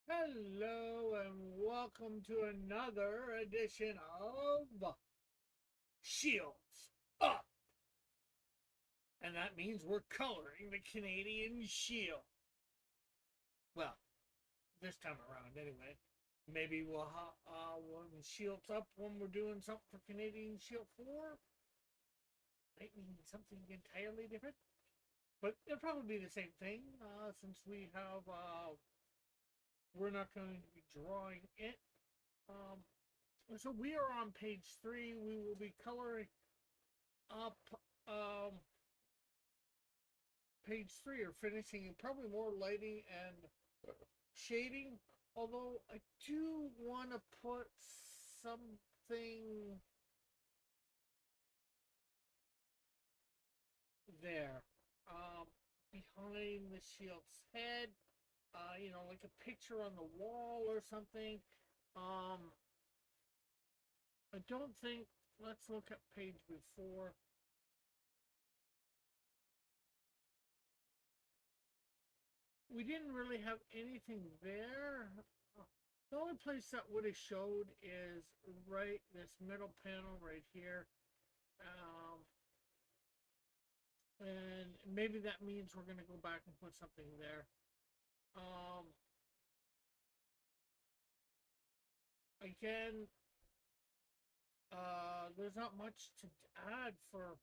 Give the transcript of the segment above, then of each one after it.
Hello and welcome to another edition of Shields Up. And that means we're coloring the Canadian Shield. Well, this time around anyway. Maybe when Shields Up when we're doing something for Canadian Shield 4. Might mean something entirely different. But it'll probably be the same thing since we're not going to be drawing it. Um, so we are on page 3. We will be coloring up page 3 or finishing probably more lighting and shading. Although I do want to put something there behind the shield's head. Like a picture on the wall or something. Um, I don't think. Let's look at page before. We didn't really have anything there. The only place that would have showed is right this middle panel right here. And maybe that means we're going to go back and put something there. Again, there's not much to add for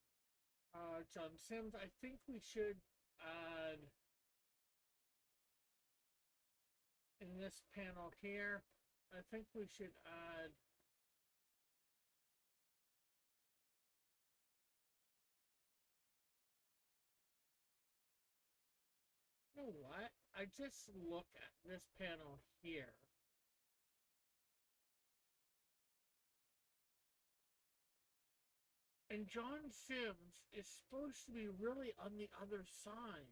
John Sims. I think we should add in this panel here. I think we should add you know what? I just look at this panel here. And John Sims is supposed to be really on the other side.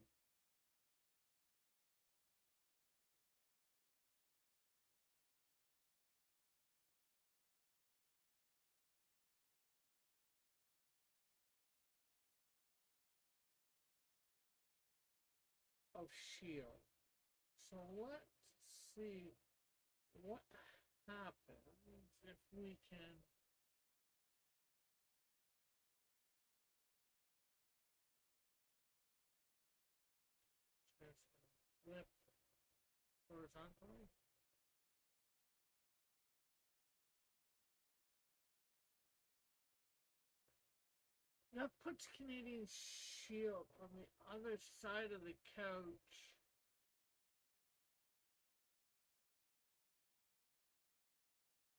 Of Shield. So let's see what happens if we can just flip horizontally. That puts Canadian Shield on the other side of the couch.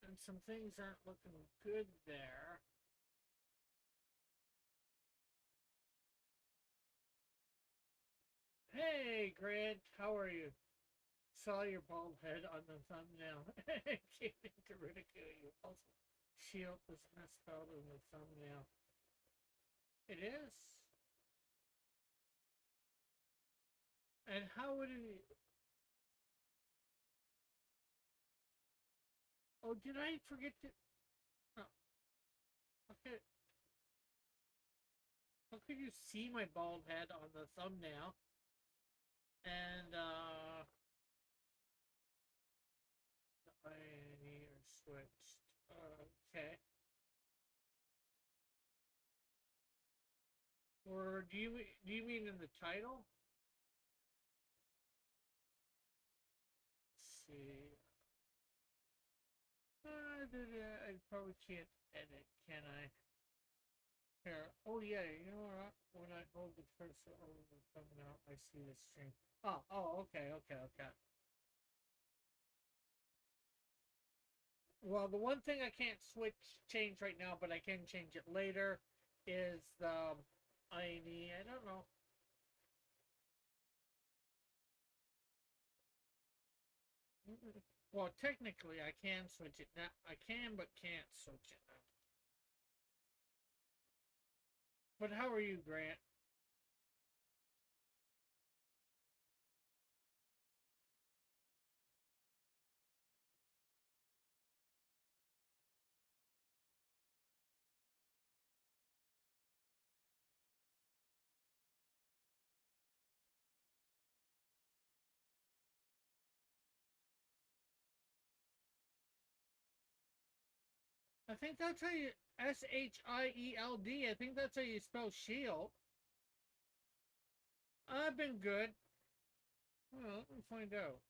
And some things aren't looking good there. Hey, Grant, how are you? Saw your bald head on the thumbnail. Came in to ridicule you. Also, Shield was misspelled in the thumbnail. It is. And how would it? Oh, did I forget to? Oh, okay. How could you see my bald head on the thumbnail? And the pioneer switched. Okay. Or do you mean in the title? Let's see. I probably can't edit, can I? Here. Oh yeah. You know what? When I hold the cursor over the thumbnail, I see the string. Oh. Okay. Well, the one thing I can't change right now, but I can change it later, is the ID. I don't know. Well, technically, I can switch it now. I can, but can't switch it now. But how are you, Grant? I think that's how you Shield. I think that's how you spell shield. I've been good. Well, let me find out.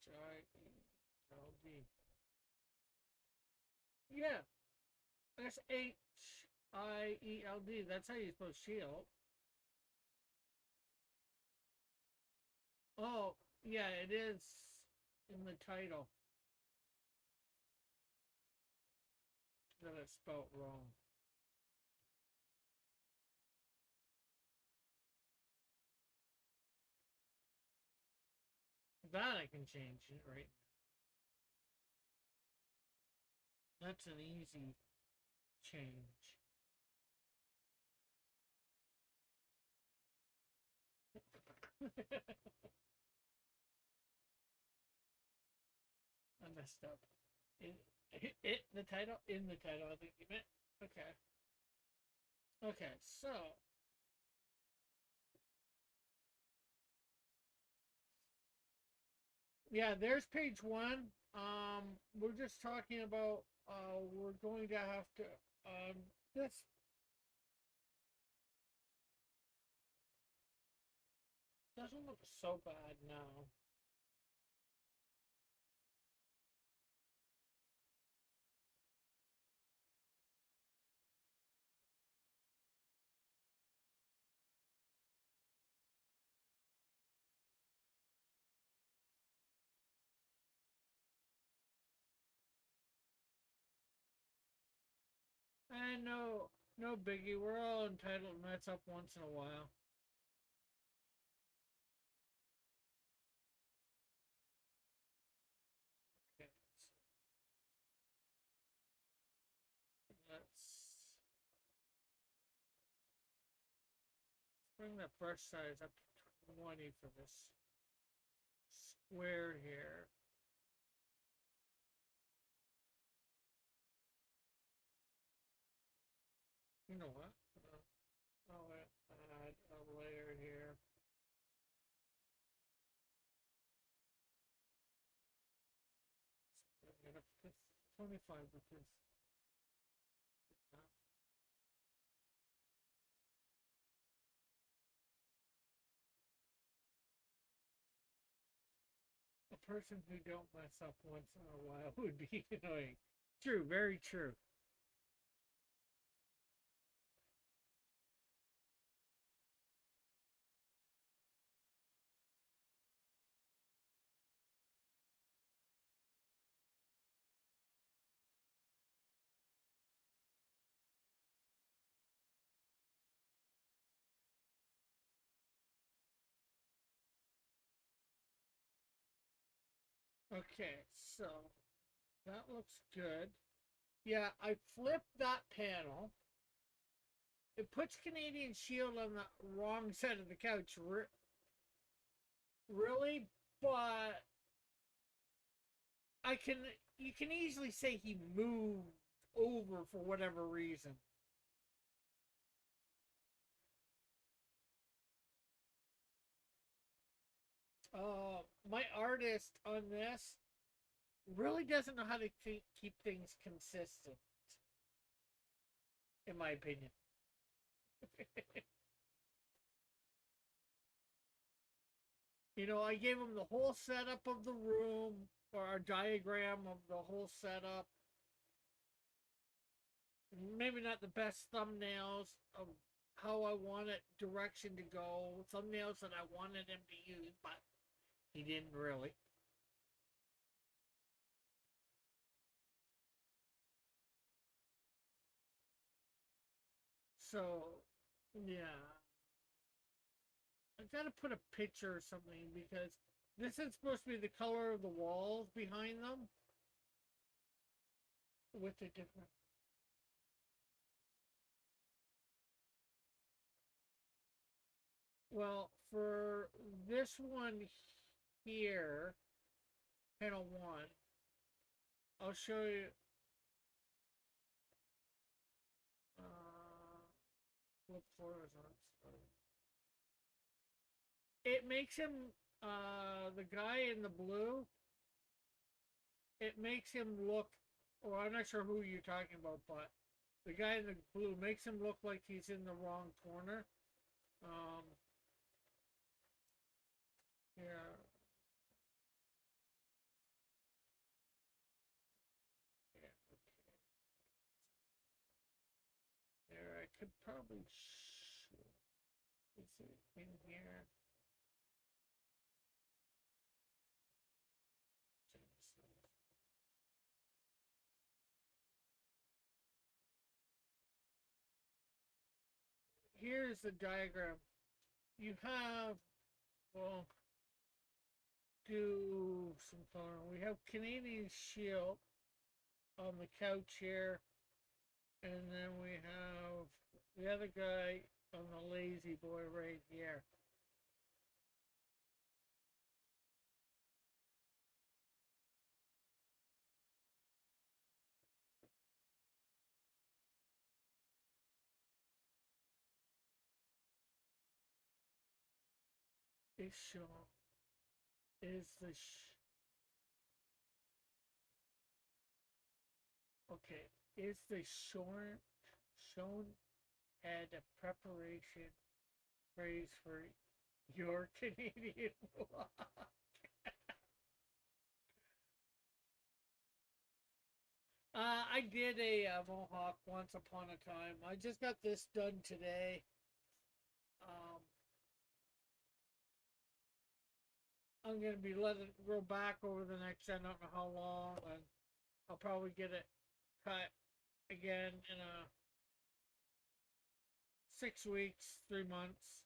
Shield. Yeah, Shield. That's how you spell shield. Oh, yeah, it is in the title that it's spelled wrong. That I can change it right now. That's an easy change. I messed up. The title? In the title, I think you meant. Okay. Okay, so. Yeah, there's page one. We're just talking about, we're going to have to, this doesn't look so bad now. And no biggie. We're all entitled to mess up once in a while. Okay, so let's bring the brush size up to 20 for this square here. You know what? I'll add a layer here. Bring it up to 25 because a person who don't mess up once in a while would be annoying. True, very true. Okay, so that looks good. Yeah, I flipped that panel. It puts Canadian Shield on the wrong side of the couch, really, but I can you can easily say he moved over for whatever reason. My artist on this really doesn't know how to keep things consistent, in my opinion. I gave him the whole setup of the room, or a diagram of the whole setup. Maybe not the best thumbnails of how I wanted direction to go, thumbnails that I wanted him to use, but he didn't really. So, yeah. I gotta put a picture or something because this is supposed to be the color of the walls behind them with the different. Well, for this one here, panel one, I'll show you. Flip horizontal. it makes him the guy in the blue. It makes him look. Well, I'm not sure who you're talking about, but the guy in the blue makes him look like he's in the wrong corner. Um, yeah, yeah, there. I could probably. Is it in here? Here's the diagram. You have, well, do some color. We have Canadian Shield on the couch here, and then we have the other guy on the lazy boy right here. Is shown is the okay, is the shown had a preparation phrase for your Canadian walk? I did a mohawk once upon a time. I just got this done today. Um, I'm gonna be letting it grow back over the next, I don't know how long, and I'll probably get it cut again in a 6 weeks, 3 months.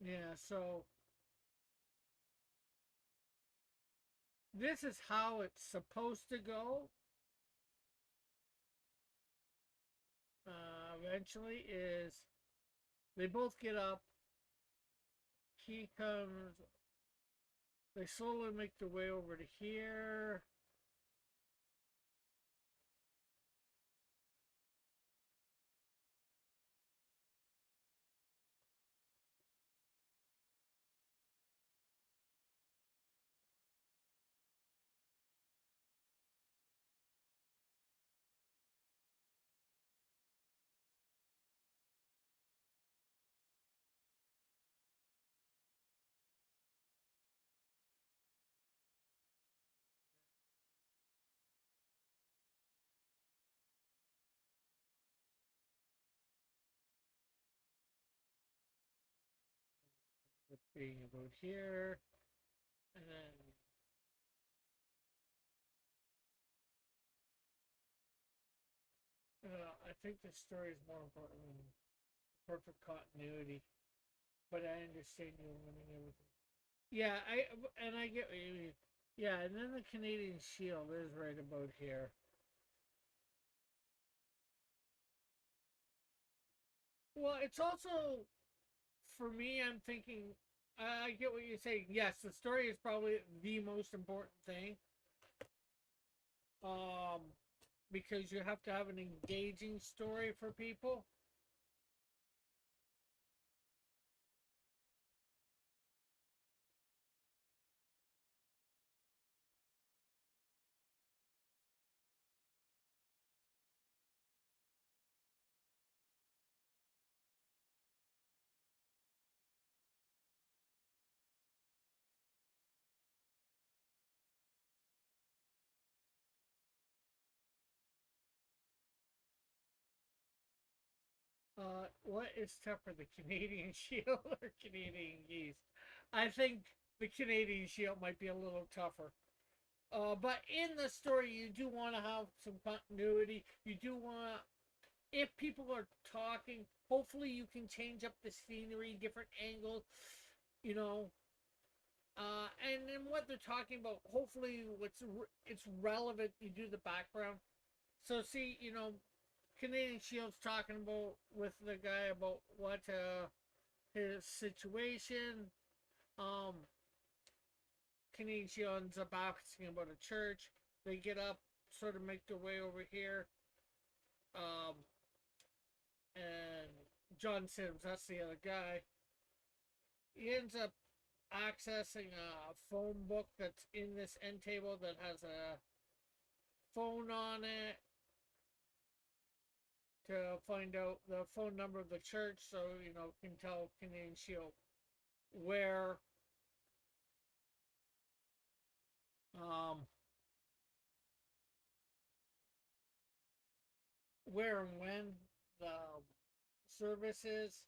Yeah, so this is how it's supposed to go. Eventually, is they both get up. He comes. They slowly make their way over to here. Being about here, and then I think the story is more important than perfect continuity. But I understand you wanting everything. Yeah, I get what you mean. Yeah, and then the Canadian Shield is right about here. Well, it's also for me. I'm thinking. I get what you're saying. Yes, the story is probably the most important thing. Um, because you have to have an engaging story for people. What is tougher, the Canadian Shield or Canadian Geese? I think the Canadian Shield might be a little tougher. But in the story, you do want to have some continuity. You do want to, if people are talking, hopefully you can change up the scenery, different angles, you know, and then what they're talking about. Hopefully, it's relevant. You do the background. So see, Canadian Shield's talking about with the guy about what his situation. Um, Canadian Shield ends up asking about a church. They get up, sort of make their way over here. Um, and John Sims, that's the other guy, he ends up accessing a phone book that's in this end table that has a phone on it to find out the phone number of the church, so can tell Canadian Shield where um where and when the service is.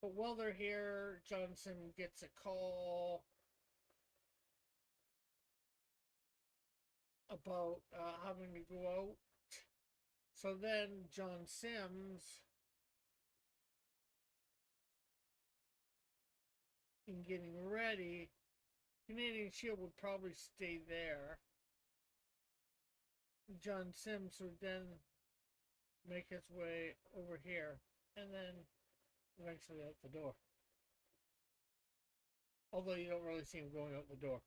But while they're here, Johnson gets a call about having to go out. So then John Sims, in getting ready, Canadian Shield would probably stay there. John Sims would then make his way over here and then eventually out the door. Although you don't really see him going out the door.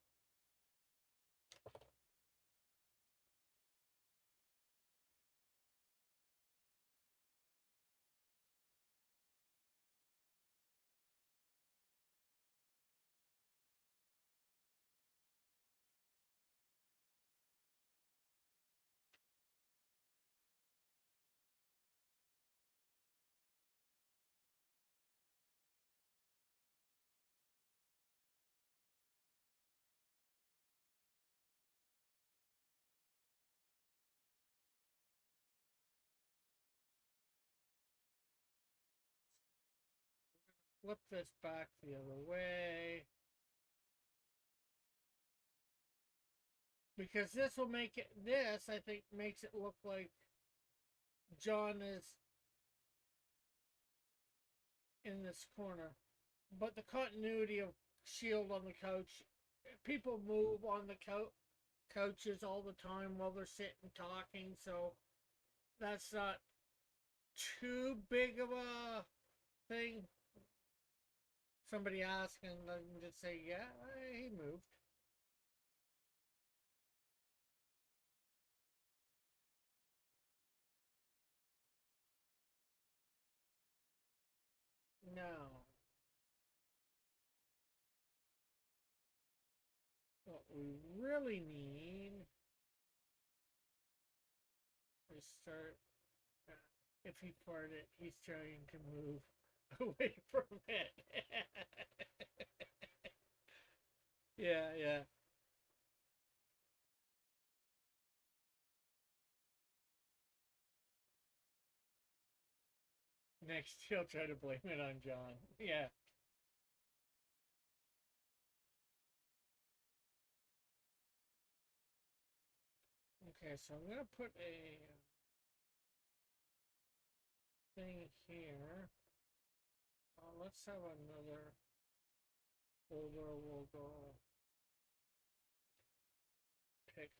Flip this back the other way. Because this will make it, this I think makes it look like John is in this corner. But the continuity of Shield on the couch, people move on the couches all the time while they're sitting talking, so that's not too big of a thing. Somebody asks and I can just say, yeah, he moved. No. What we really need is start. If he farted, he's trying to move away from it. Yeah, yeah. Next, he'll try to blame it on John. Yeah. Okay, so I'm gonna put a thing here. Let's have another folder. We'll go pick.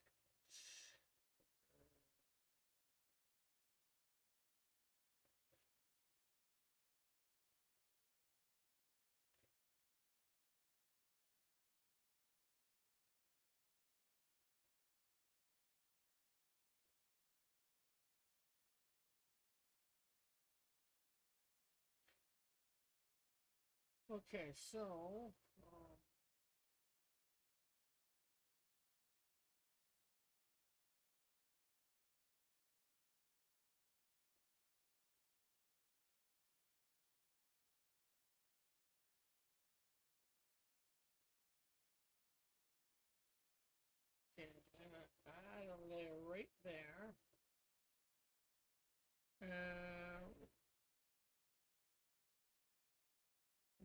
Okay, so okay, I'm gonna add a layer right there.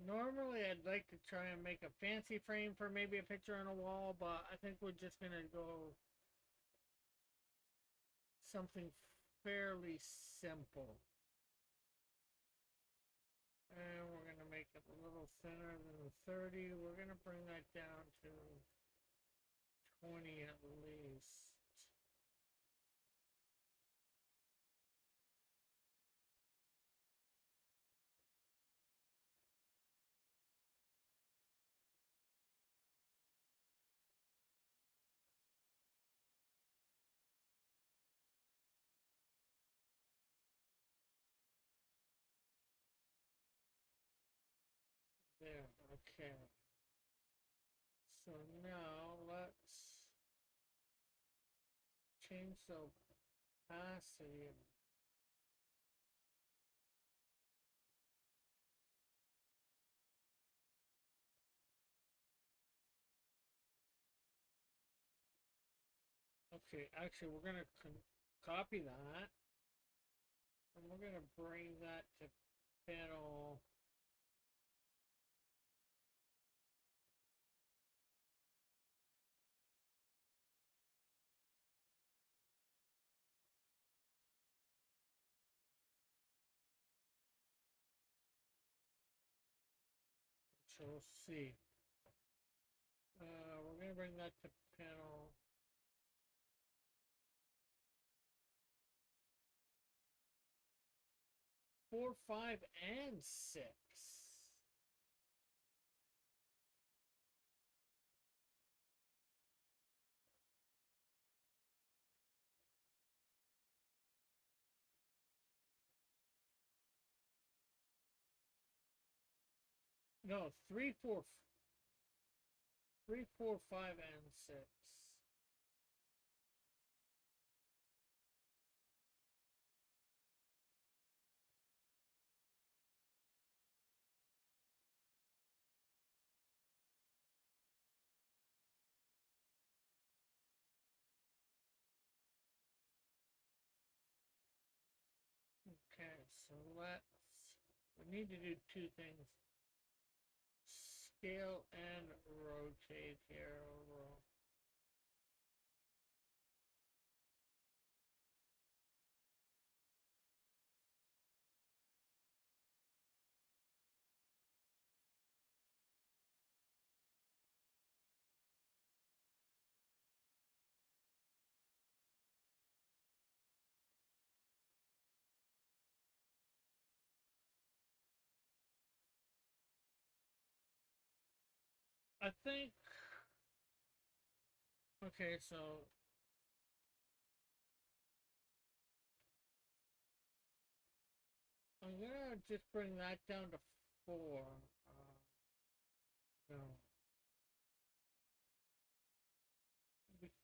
Normally, I'd like to try and make a fancy frame for maybe a picture on a wall, but I think we're just gonna go something fairly simple. And we're gonna make it a little thinner than the 30. We're gonna bring that down to 20 at least. Okay. So now let's change the opacity. Okay, actually, we're gonna copy that, and we're gonna bring that to panel. Control C. We're gonna bring that to panel. Four, 5, and 6. No, 3, 4, 3, 4, 5, and 6. Okay, so we need to do two things. Scale and rotate here. I think, okay, so I'm gonna just bring that down to 4. No, because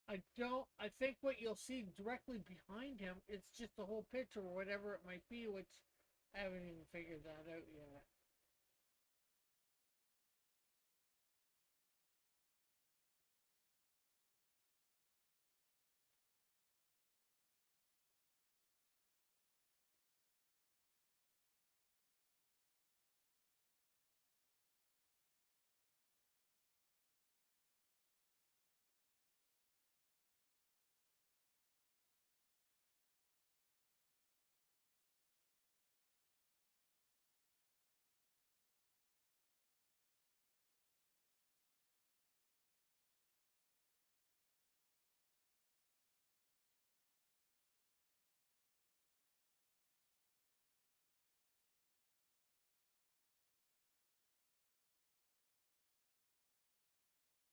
I think what you'll see directly behind him, it's just the whole picture or whatever it might be, which I haven't even figured that out yet.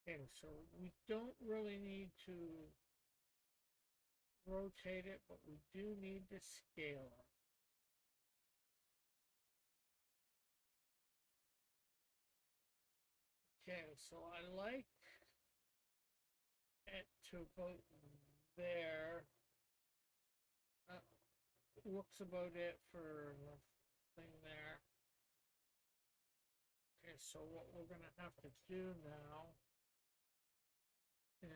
Okay, so we don't really need to rotate it, but we do need to scale it. Okay, so I like it to about there. Looks about it for the thing there. Okay, so what we're gonna have to do now is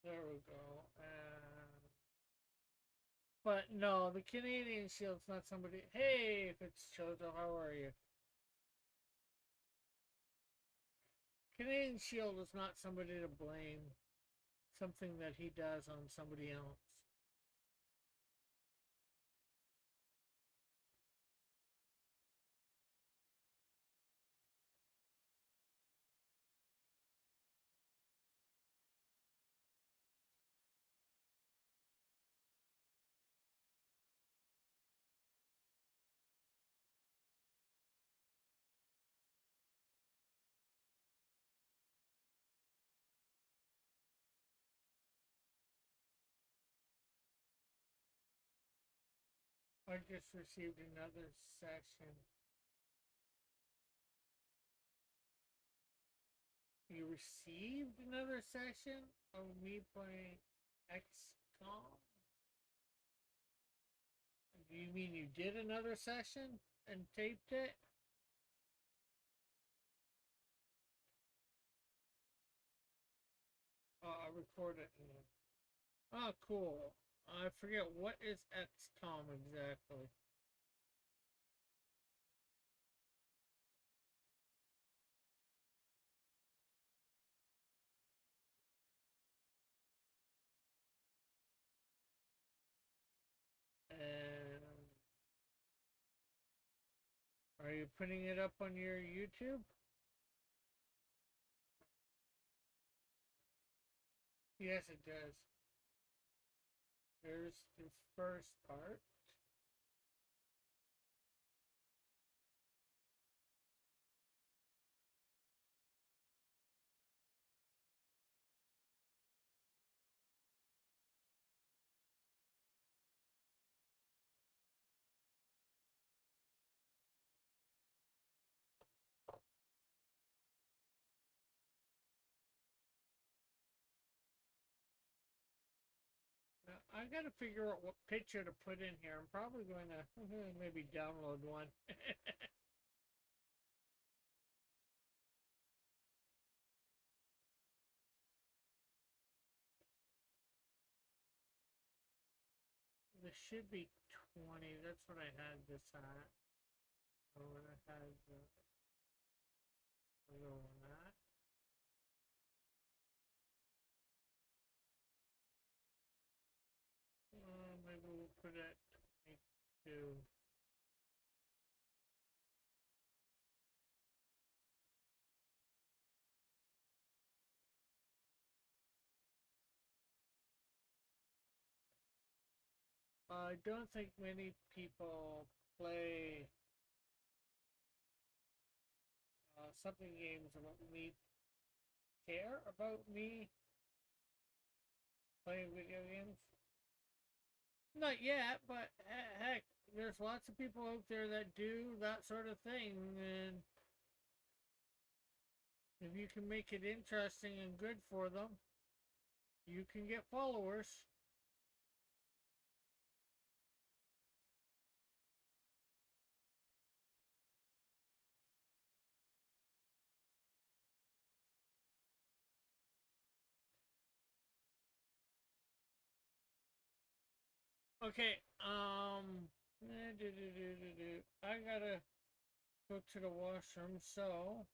there we go. But no, the Canadian Shield's not somebody. Hey, Fitzchojo, how are you? Canadian Shield is not somebody to blame. Something that he does on somebody else. I just received another session. You received another session of me playing XCOM? Do you mean you did another session and taped it? Oh, I recorded it. Oh, cool. I forget what is XCOM exactly. And are you putting it up on your YouTube? Yes, it does. There's the first part. Now, I gotta figure out what picture to put in here. I'm probably going to maybe download one. This should be 20. That's what I had this at. Or what I had the other one at. Maybe we'll put it at 22. I don't think many people play something games about me, care about me playing video games. Not yet, but heck, there's lots of people out there that do that sort of thing, and if you can make it interesting and good for them, you can get followers. Okay, I gotta go to the washroom, so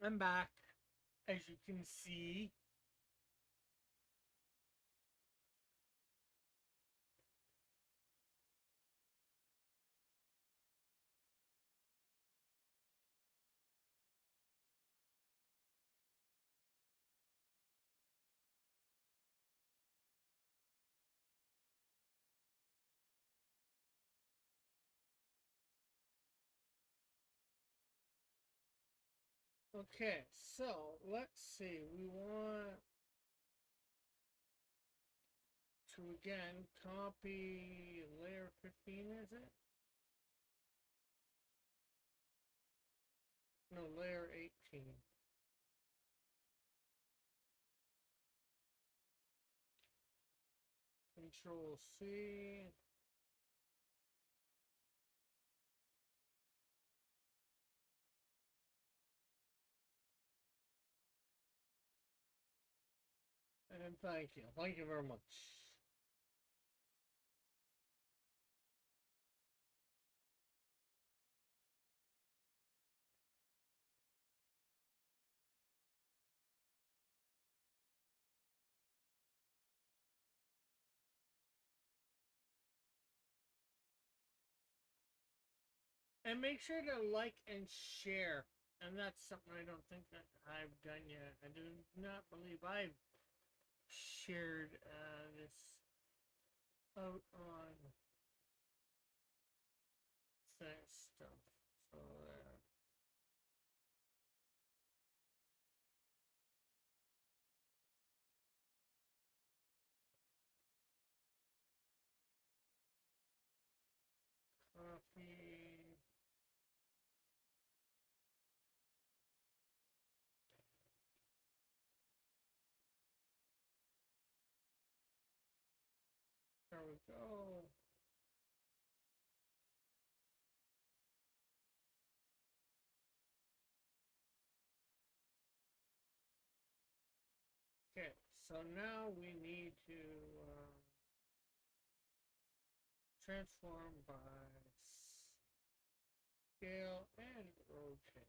I'm back, as you can see. Okay, so let's see. We want to again copy layer 15, is it? No, layer 18. Control C. And thank you. Thank you very much. And make sure to like and share. And that's something I don't think that I've done yet. I do not believe I've shared this out on that stuff. So copy. There we go. Okay, so now we need to transform by scale and rotate.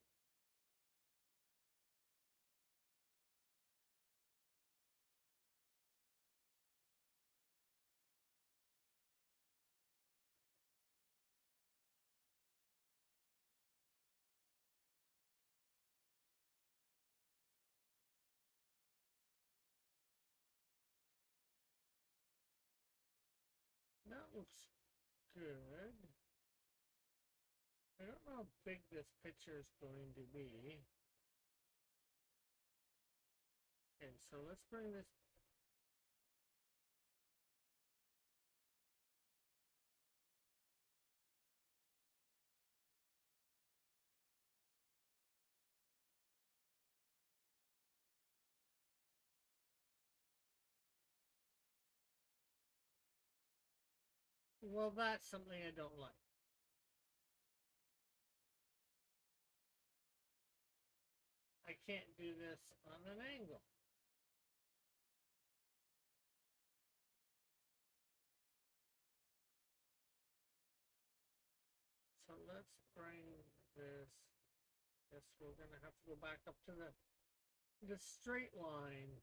That looks good. I don't know how big this picture is going to be. Okay, so let's bring this. Well, that's something I don't like. I can't do this on an angle. So let's bring this. Guess we're gonna have to go back up to the straight line.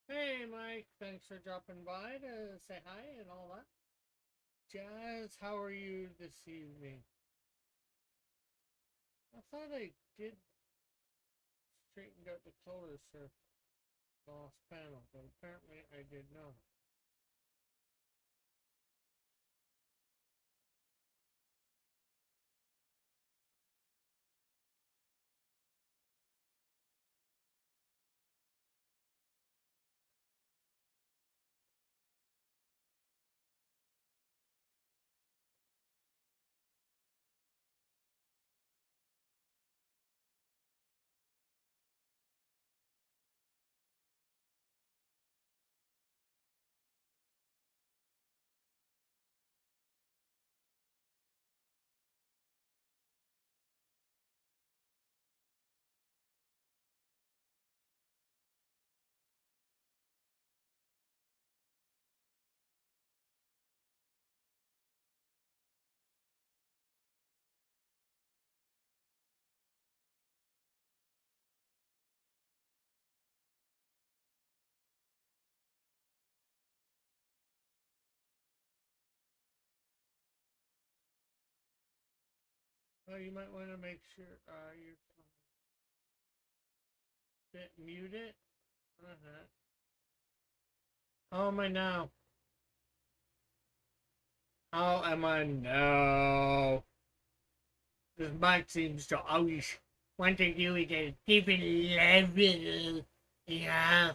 Hey, Mike, thanks for dropping by to say hi and all that. Jazz, how are you this evening? I thought I did straightened out the colors for the last panel, but apparently I did not. Well, you might want to make sure you're mute it. Uh-huh. How am I now? How am I now? This mic seems to always want to do it at a different level. Yeah.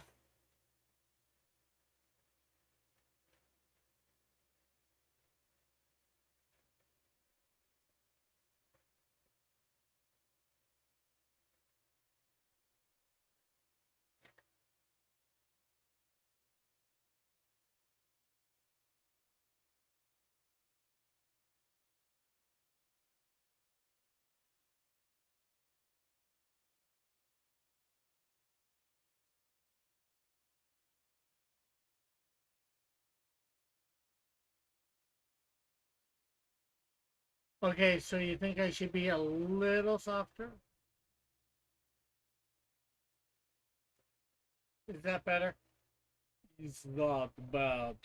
Okay, so you think I should be a little softer? Is that better? It's not better.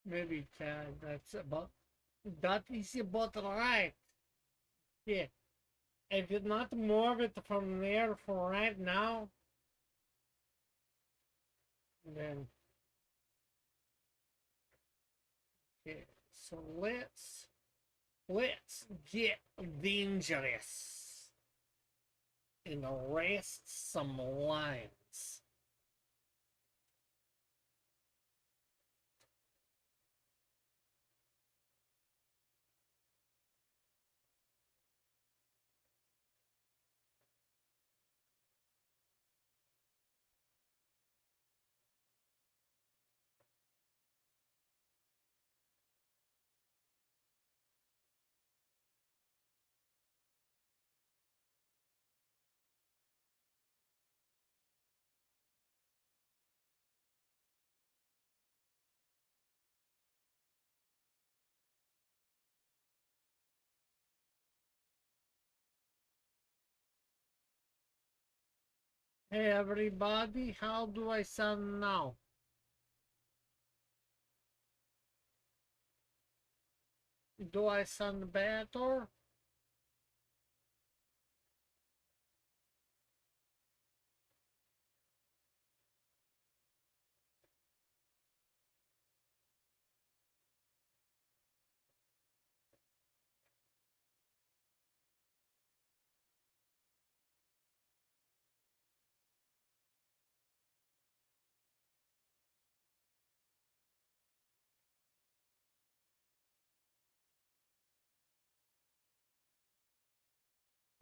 Maybe that is about right. Yeah. I did not move it from there for right now. Then okay. So let's get dangerous and erase some lines. Hey everybody, how do I sound now? Do I sound better?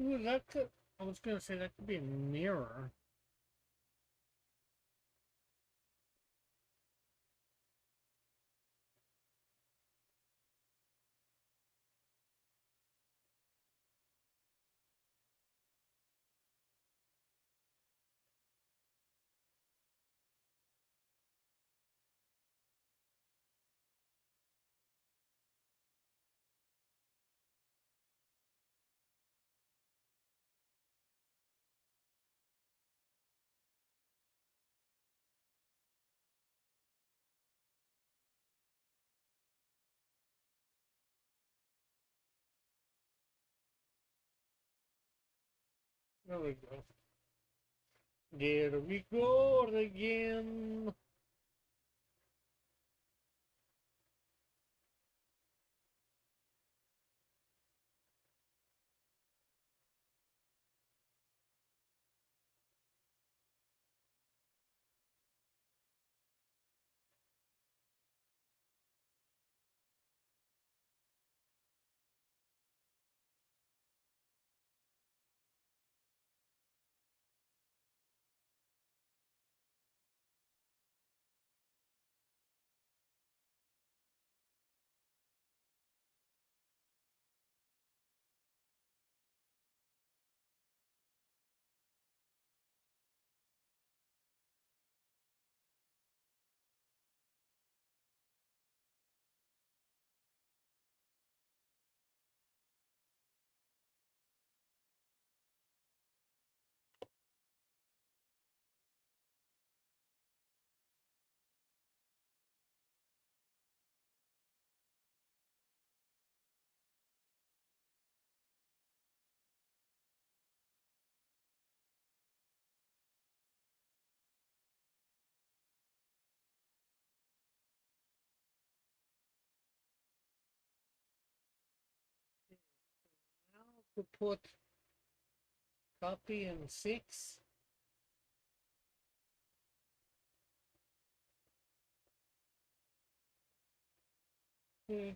Ooh, that could. I was gonna say that could be a mirror. There we go. There we go again. Now to put copy in 6. Hmm.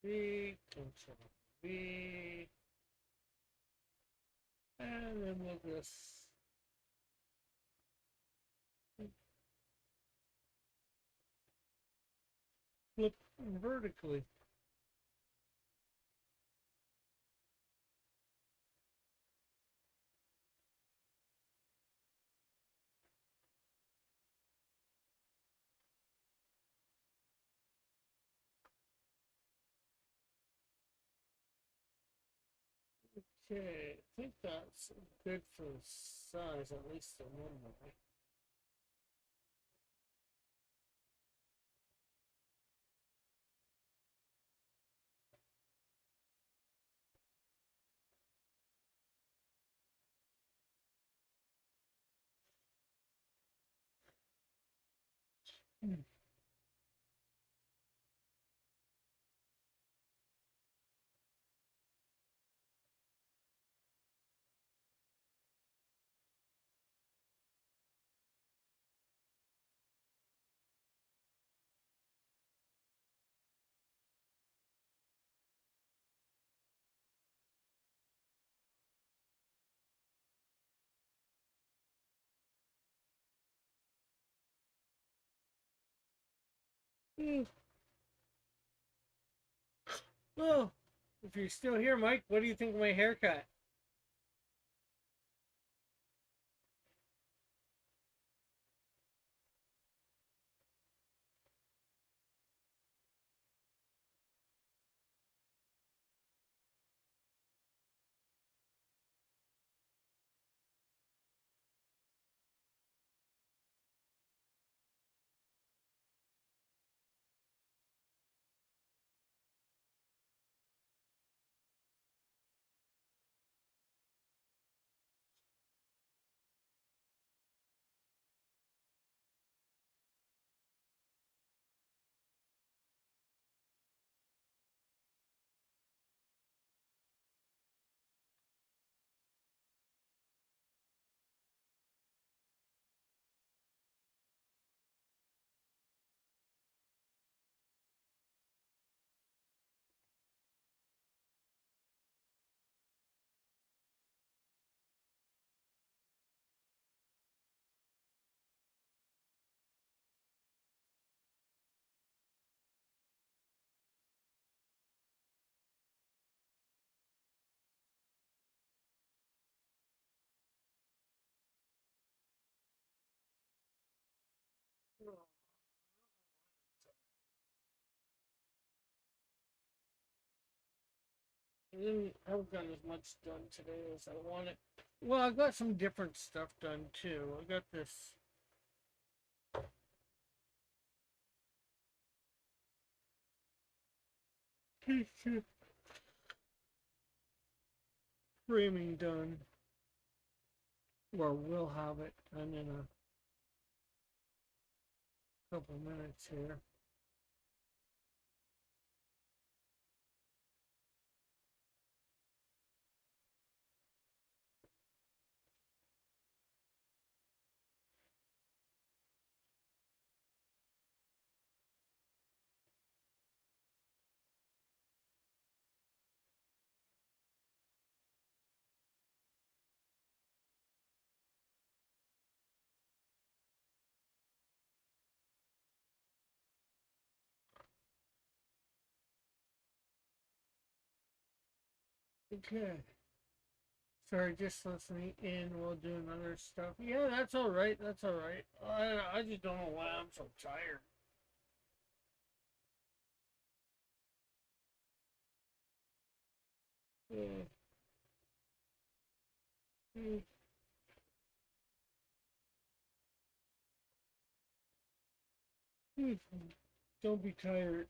V, Control V, and then we'll just flip vertically. Okay, I think that's good for size, at least the normal. Hmm. Oh, if you're still here, Mike, what do you think of my haircut? I haven't gotten as much done today as I wanted. Well, I got some different stuff done too. I got this framing done. Or we'll have it done in a couple minutes here. Okay. Sorry, just listening in while doing other stuff. Yeah, that's all right. That's all right. I just don't know why I'm so tired. Yeah. Mm, mm. Don't be tired.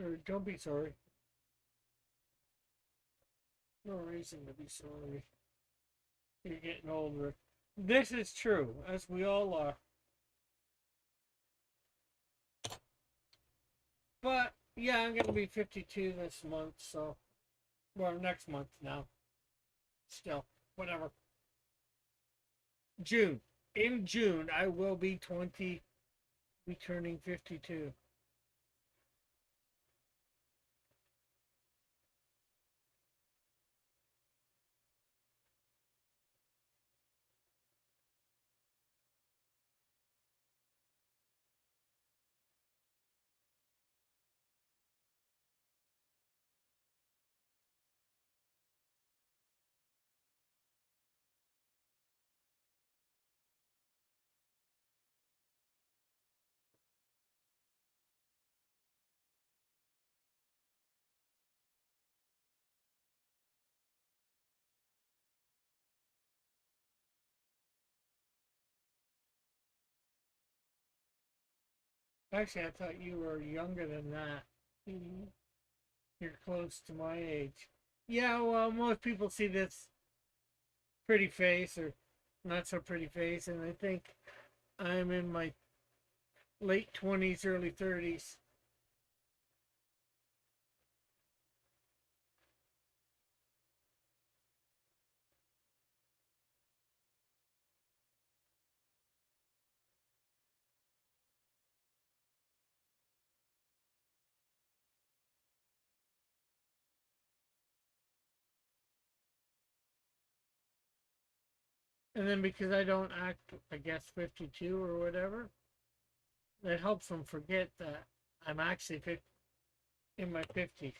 Or don't be sorry. No reason to be sorry. You're getting older. This is true, as we all are. But yeah, I'm gonna be 52 this month, so well next month now. Still, whatever. June. In June, I will be 20, be turning 52. Actually, I thought you were younger than that. Mm-hmm. You're close to my age. Yeah, well, most people see this pretty face or not so pretty face, and I think I'm in my late 20s, early 30s. And then because I don't act, I guess, 52 or whatever, that helps them forget that I'm actually in my 50s.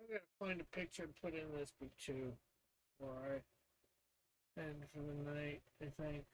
I'm going to find a picture and put in this too before I end for the night, I think.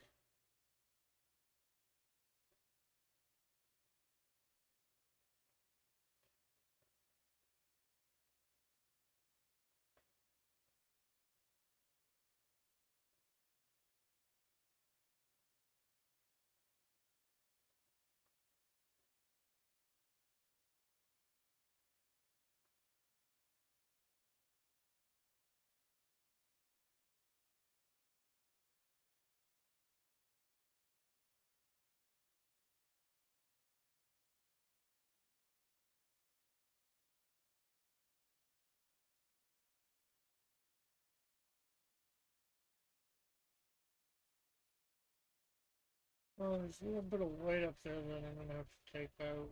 Oh, there's a little bit of white up there that I'm going to have to take out.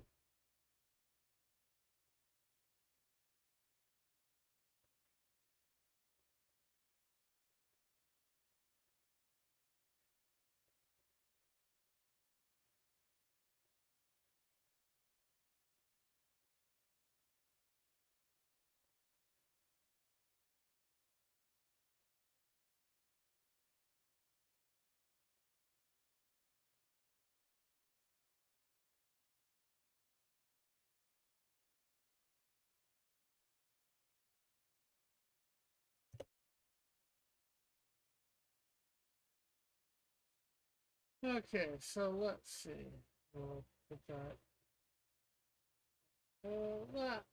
Okay, so let's see. Put that. That.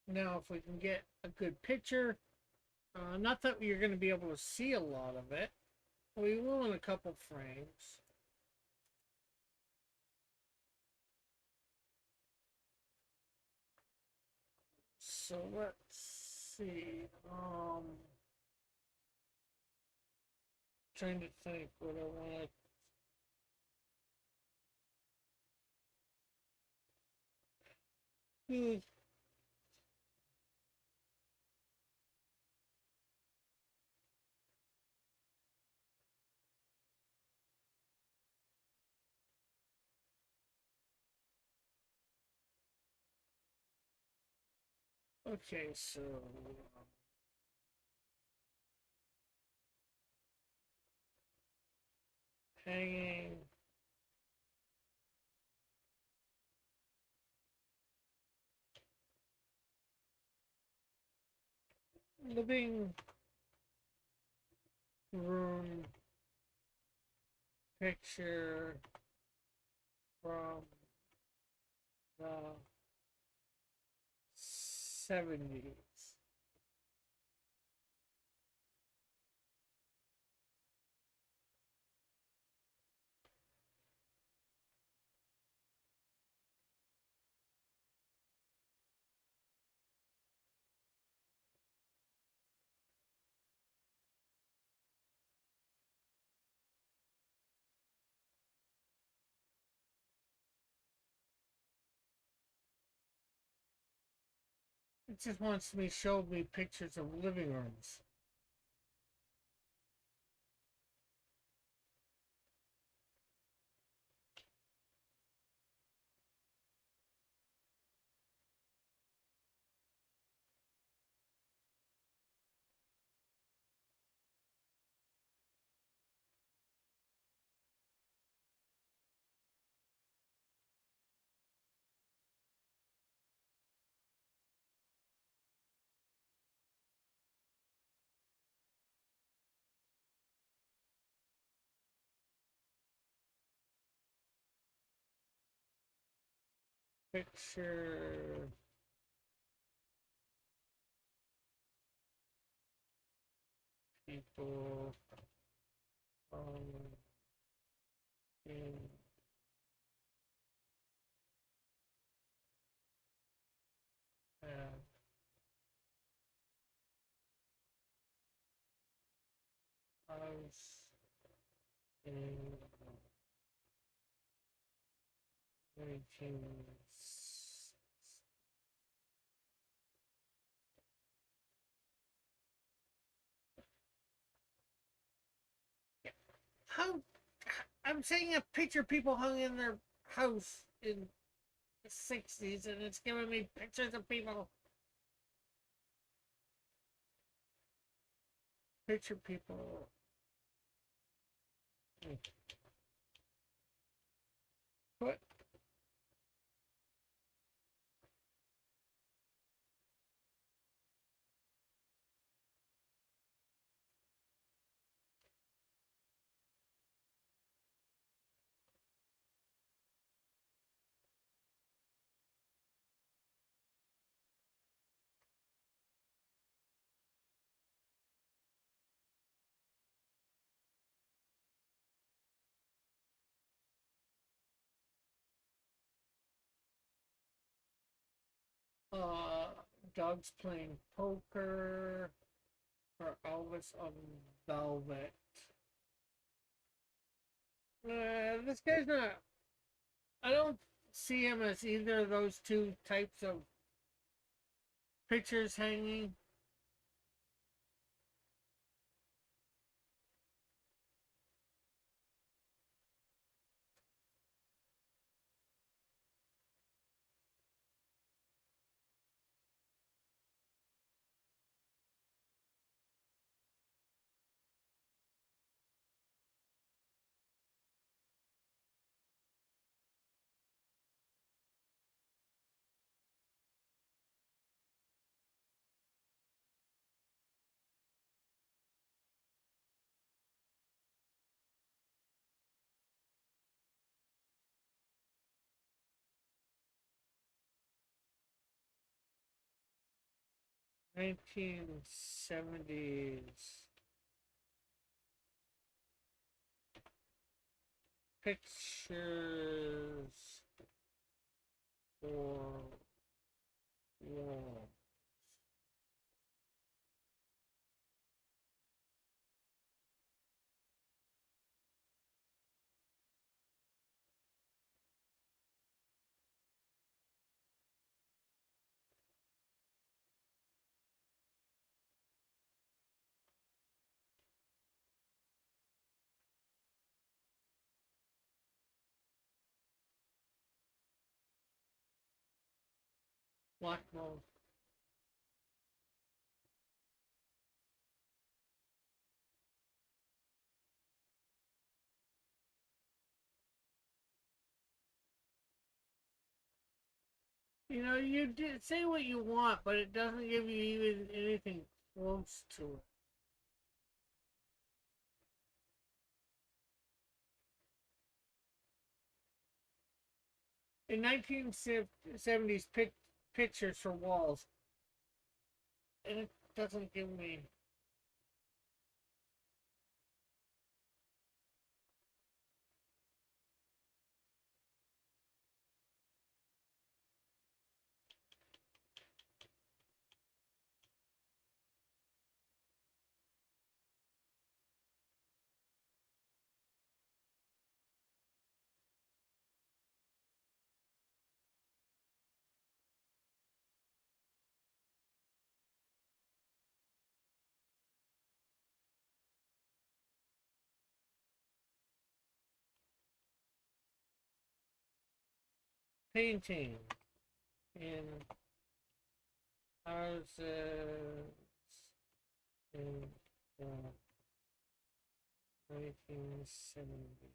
Now, if we can get a good picture, not that you're going to be able to see a lot of it, we will in a couple frames. So let's see. Trying to think what I want to. Okay, so hanging. Living room picture from the 70s. It just wants me to show me pictures of living rooms. Picture people in a house in 19. How I'm saying a picture people hung in their house in the 60s, and it's giving me pictures of people. Picture people. What? Uh, dogs playing poker or Elvis on Velvet. This guy's not. I don't see him as either of those two types of pictures hanging. 1970s pictures for wall. Black mold. You know, you did say what you want, but it doesn't give you even anything close to it. In 1970s pictures for walls, and it doesn't give me. Painting in houses in the 1970s.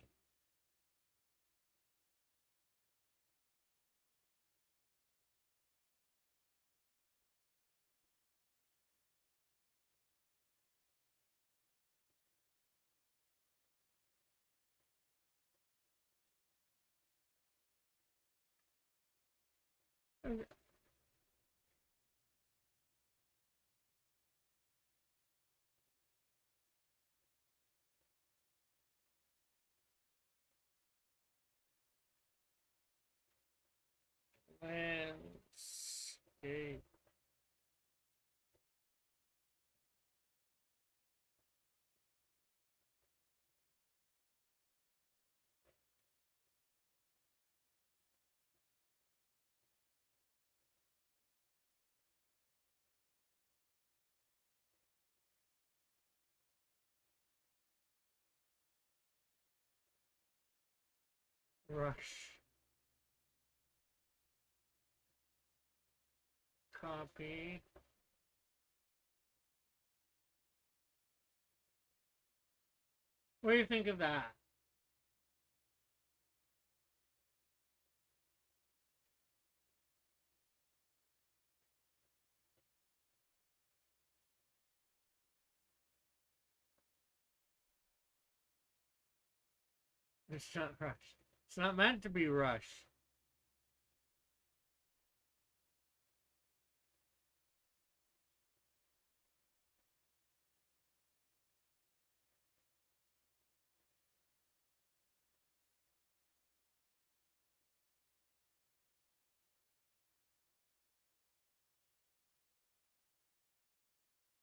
Landscape. Rush. Copy. What do you think of that? It's not rush. It's not meant to be rush.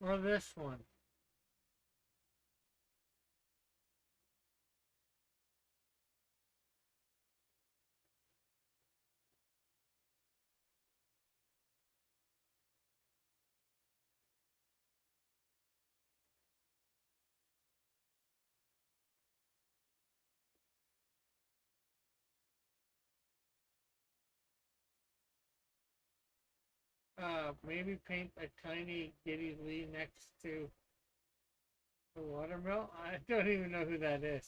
Or this one. Maybe paint a tiny Geddy Lee next to the watermill. I don't even know who that is.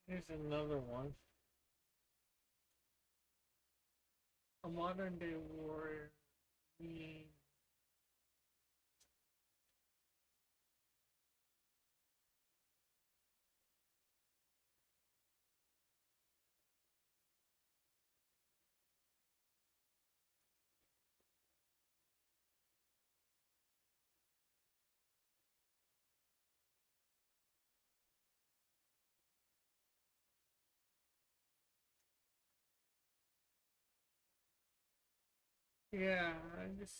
Here's another one. A modern day warrior. Yeah, I just.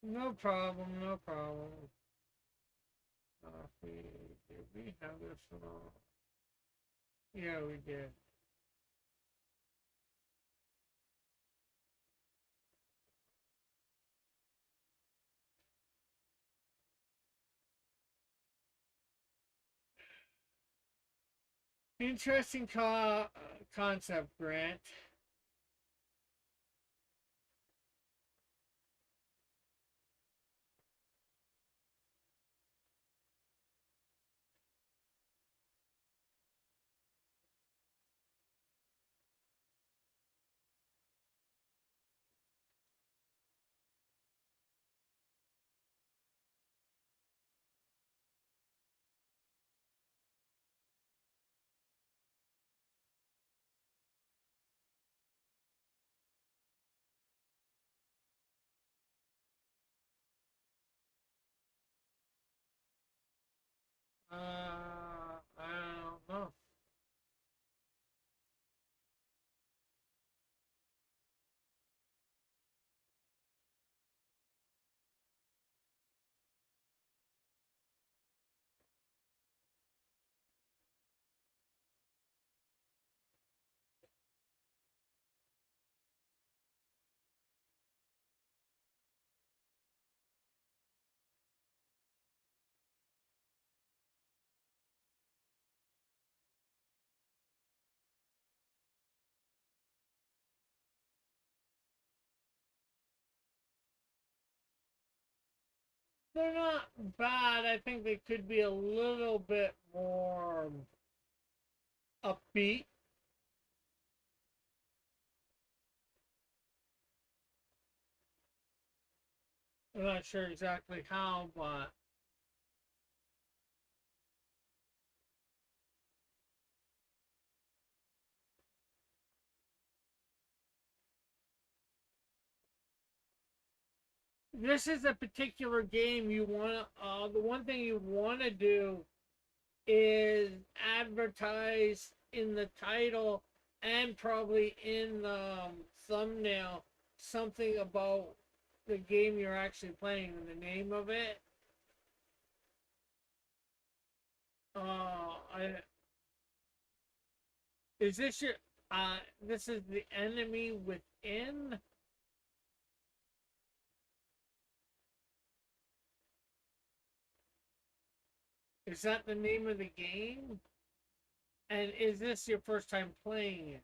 No problem, no problem. Did we have this one? Yeah, we did. Interesting concept, Grant. I don't know. They're not bad. I think they could be a little bit more upbeat. I'm not sure exactly how, but this is a particular game you want to. The one thing you want to do is advertise in the title and probably in the thumbnail something about the game you're actually playing and the name of it. I is this your this is the enemy within. Is that the name of the game? And is this your first time playing it?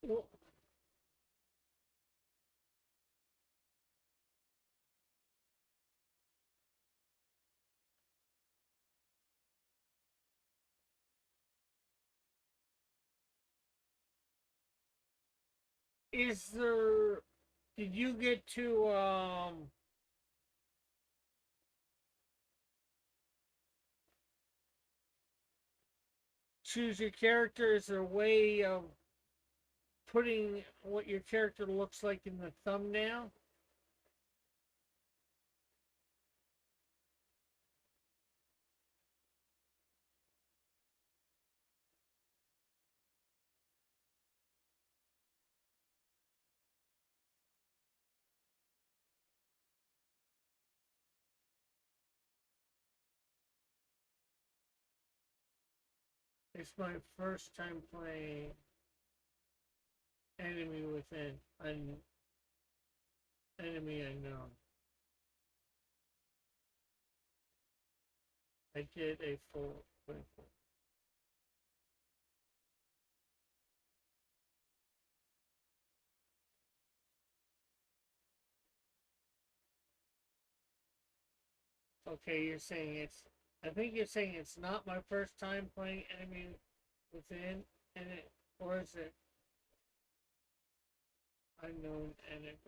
Well, is there? Did you get to choose your character? Is there a way of putting what your character looks like in the thumbnail? It's my first time playing Enemy Within, an enemy unknown. I did a full playthrough. Okay, you're saying it's. I think you're saying it's not my first time playing Enemy Within. And it, or is it unknown enemy?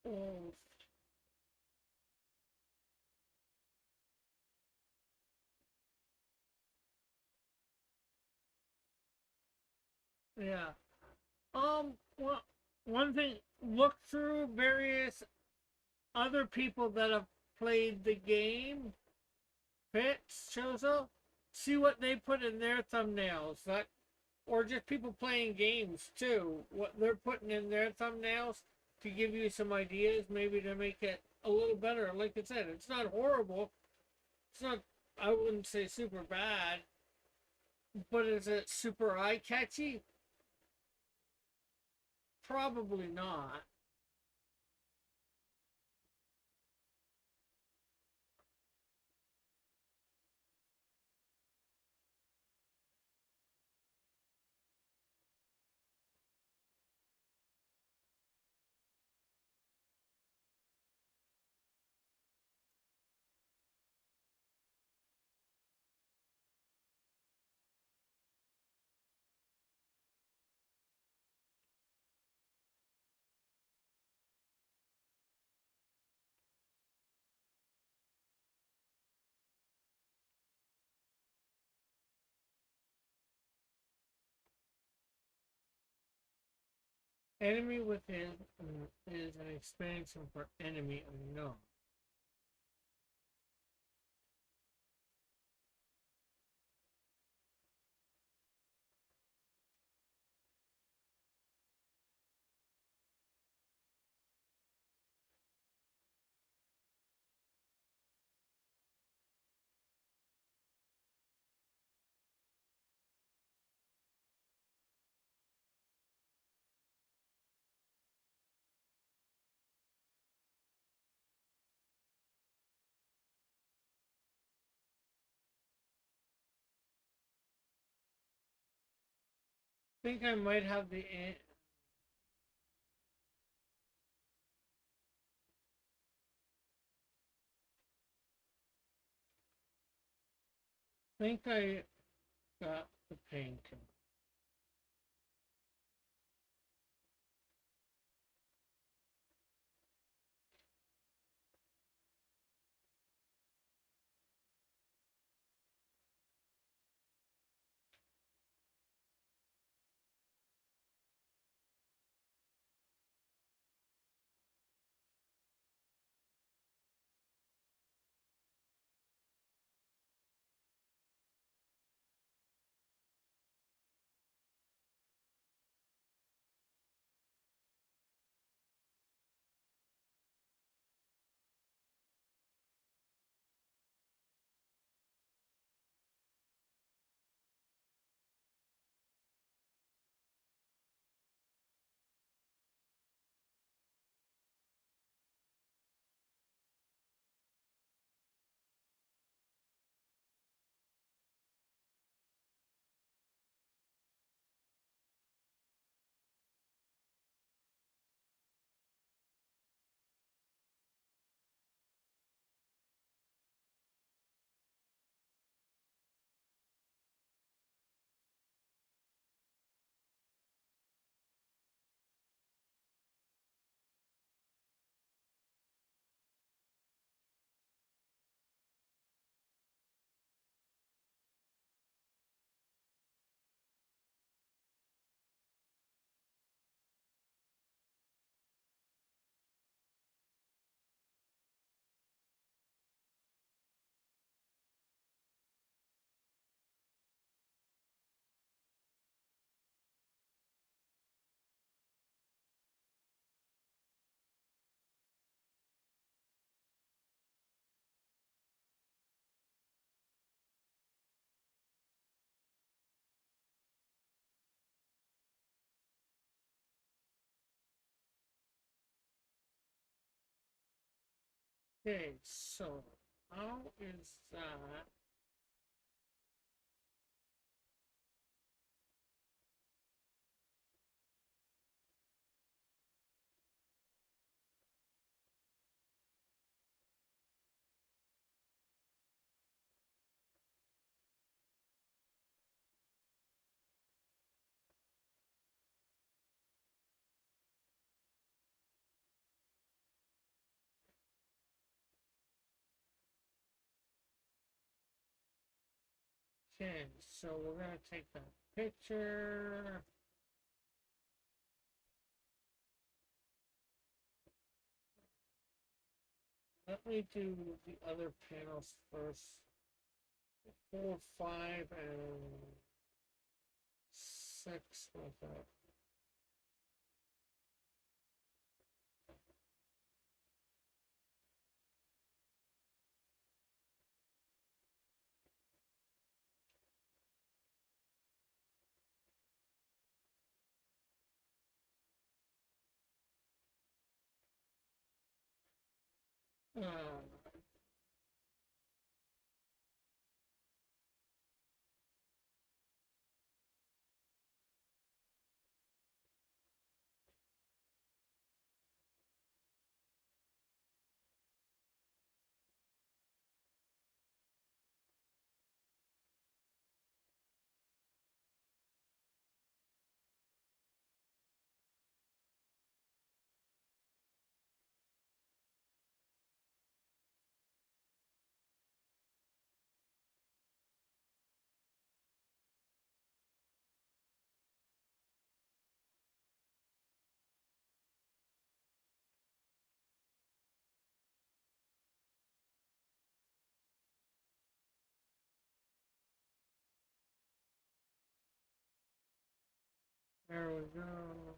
Oh, yeah. Well, one thing, look through various other people that have played the game. Fits, Chozo, see what they put in their thumbnails. That, or just people playing games too. What they're putting in their thumbnails to give you some ideas, maybe to make it a little better. Like I said, it's not horrible. It's not. I wouldn't say super bad, but is it super eye catchy? Probably not. Enemy within is an expansion for enemy unknown. I think I might have the. Think I got the pink. Okay, so how is that? Okay, so we're gonna take that picture. Let me do the other panels first. 4, 5, and 6 like that. There we go.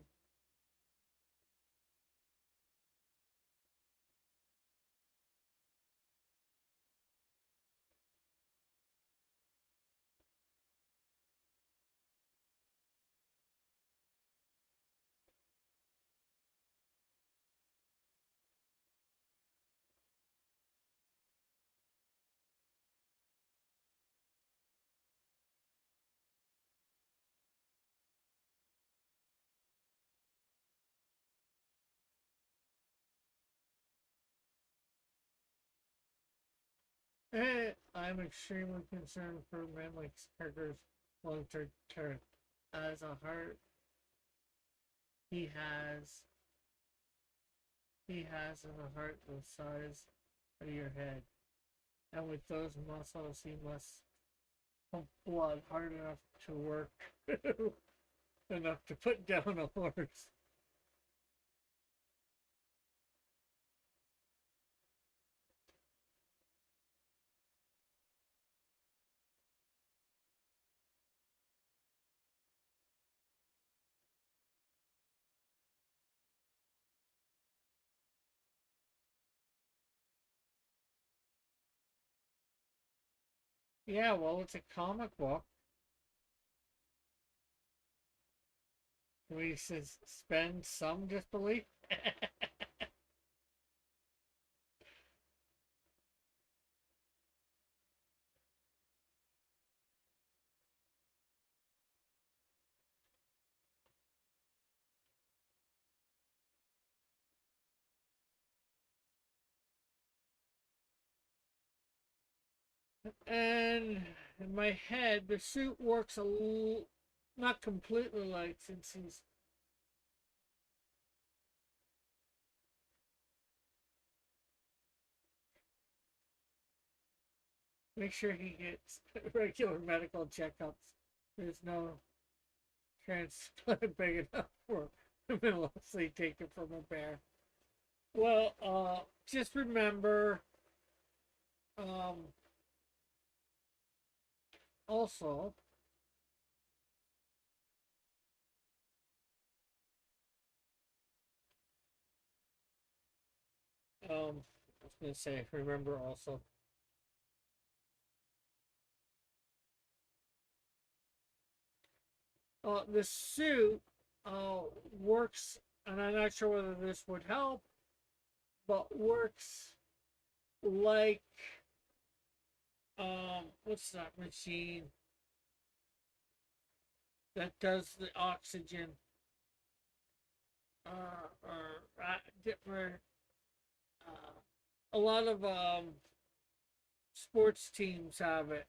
I'm extremely concerned for men like Sparker's long-term turn. As a heart, he has he has in a heart the size of your head, and with those muscles, he must pump blood hard enough to work enough to put down a horse. Yeah, well, it's a comic book. We suspend some disbelief. And in my head, the suit works not completely like since he's make sure he gets regular medical checkups. There's no transplant big enough for him unless they take it from a bear. Well, just remember, um, also, I was gonna say, remember also, the suit, works, and I'm not sure whether this would help, but works like, what's that machine that does the oxygen? Different. A lot of sports teams have it.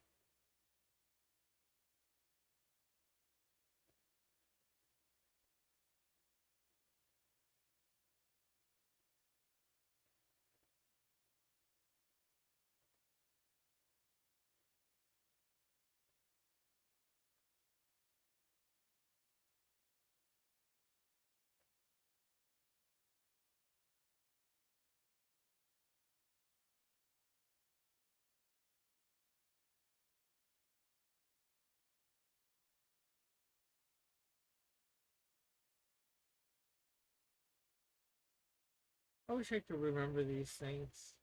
I wish I could remember these things.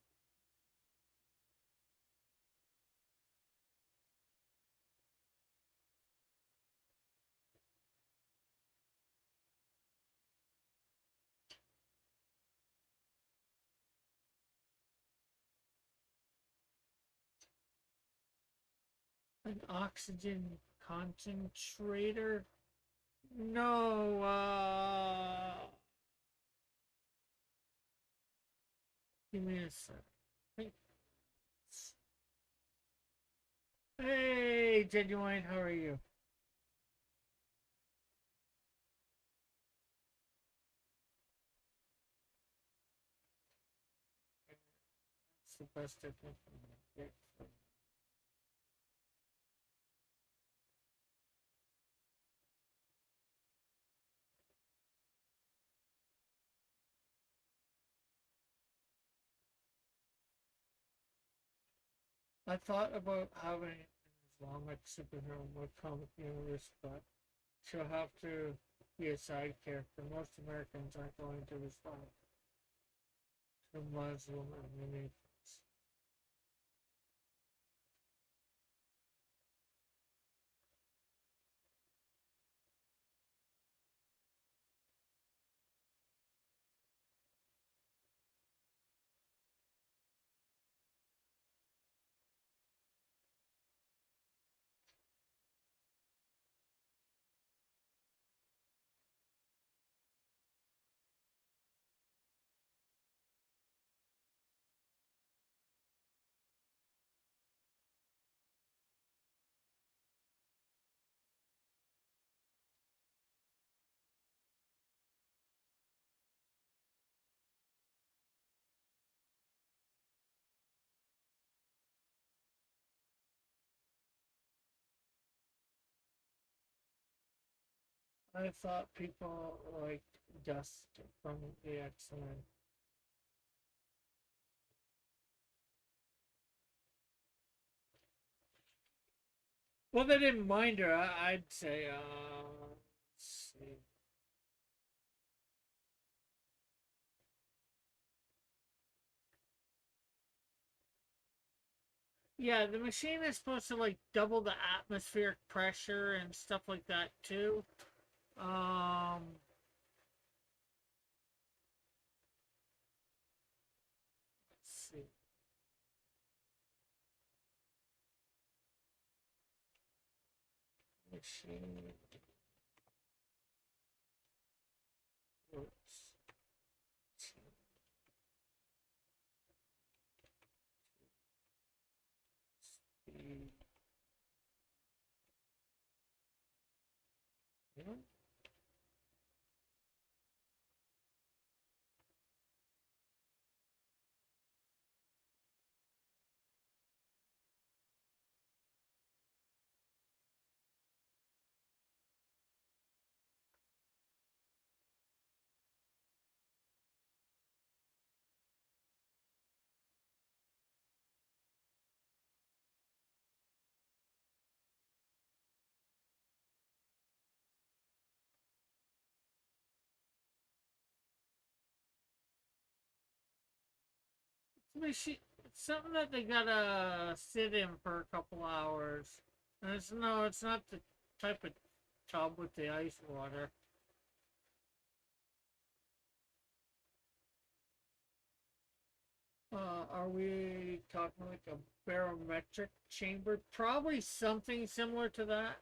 An oxygen concentrator? No, give me a sec. Hey, Genuine, how are you? It's the best I can get. I thought about having an Islamic superhero comic universe, but she'll have to be a side character. Most Americans aren't going to respond to Muslim animations. I thought people liked Dust from the X-Men. Well, they didn't mind her. I'd say, let's see. Yeah, the machine is supposed to like double the atmospheric pressure and stuff like that too. Let's see. Machine works. Yeah. Machine. It's something that they gotta sit in for a couple hours. And it's no, it's not the type of tub with the ice water. Are we talking like a barometric chamber? Probably something similar to that.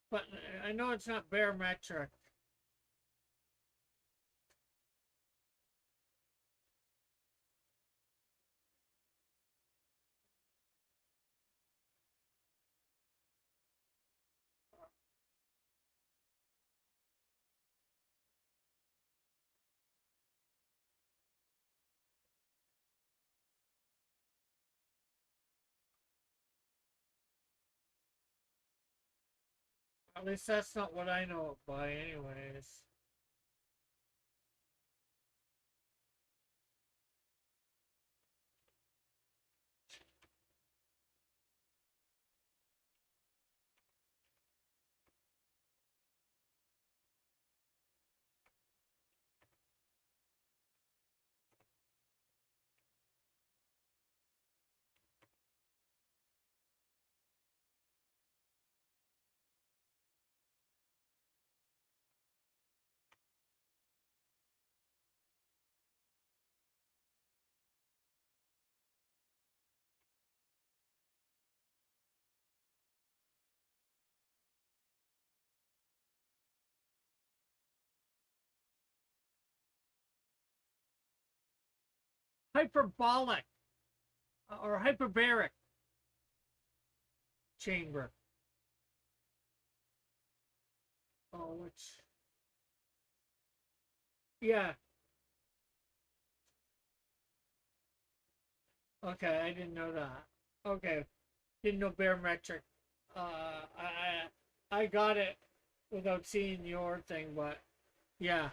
But I know it's not barometric. At least that's not what I know it by, anyways. hyperbolic or hyperbaric chamber. Oh, which yeah. Okay, I didn't know that. Okay, didn't know barometric. I got it without seeing your thing, but yeah,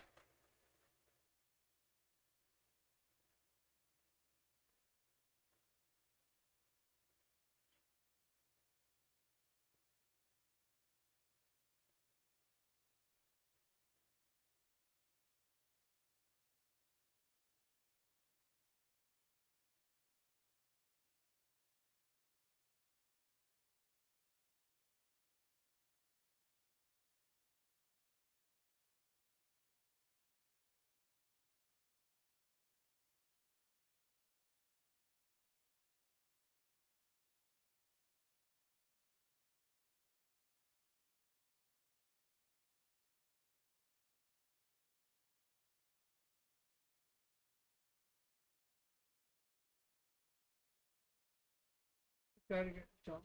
gotta get, don't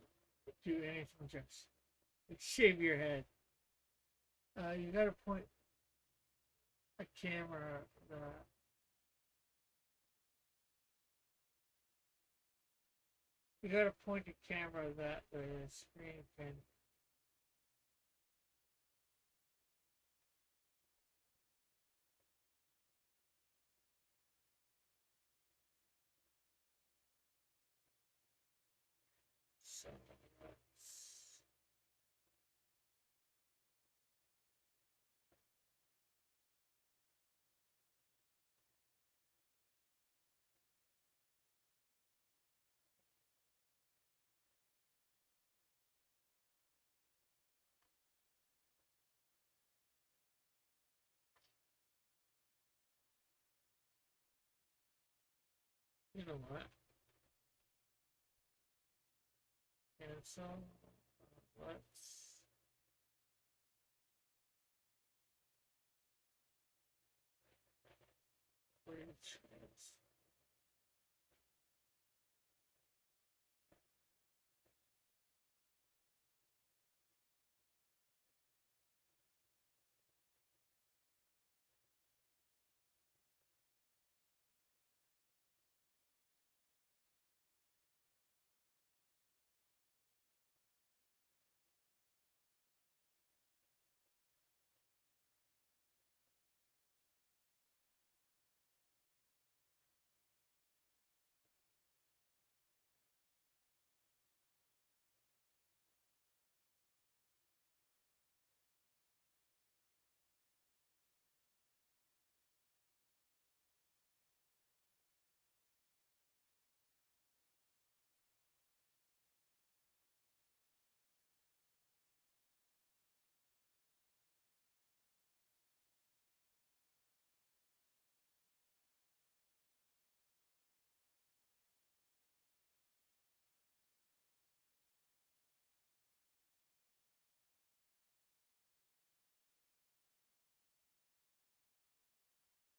do anything just like shave your head. You gotta point a camera. You gotta point a camera that the screen can. So let's. You know what? Cancel. Let's. Reach.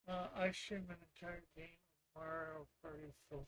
I stream an entire game of Mario Party for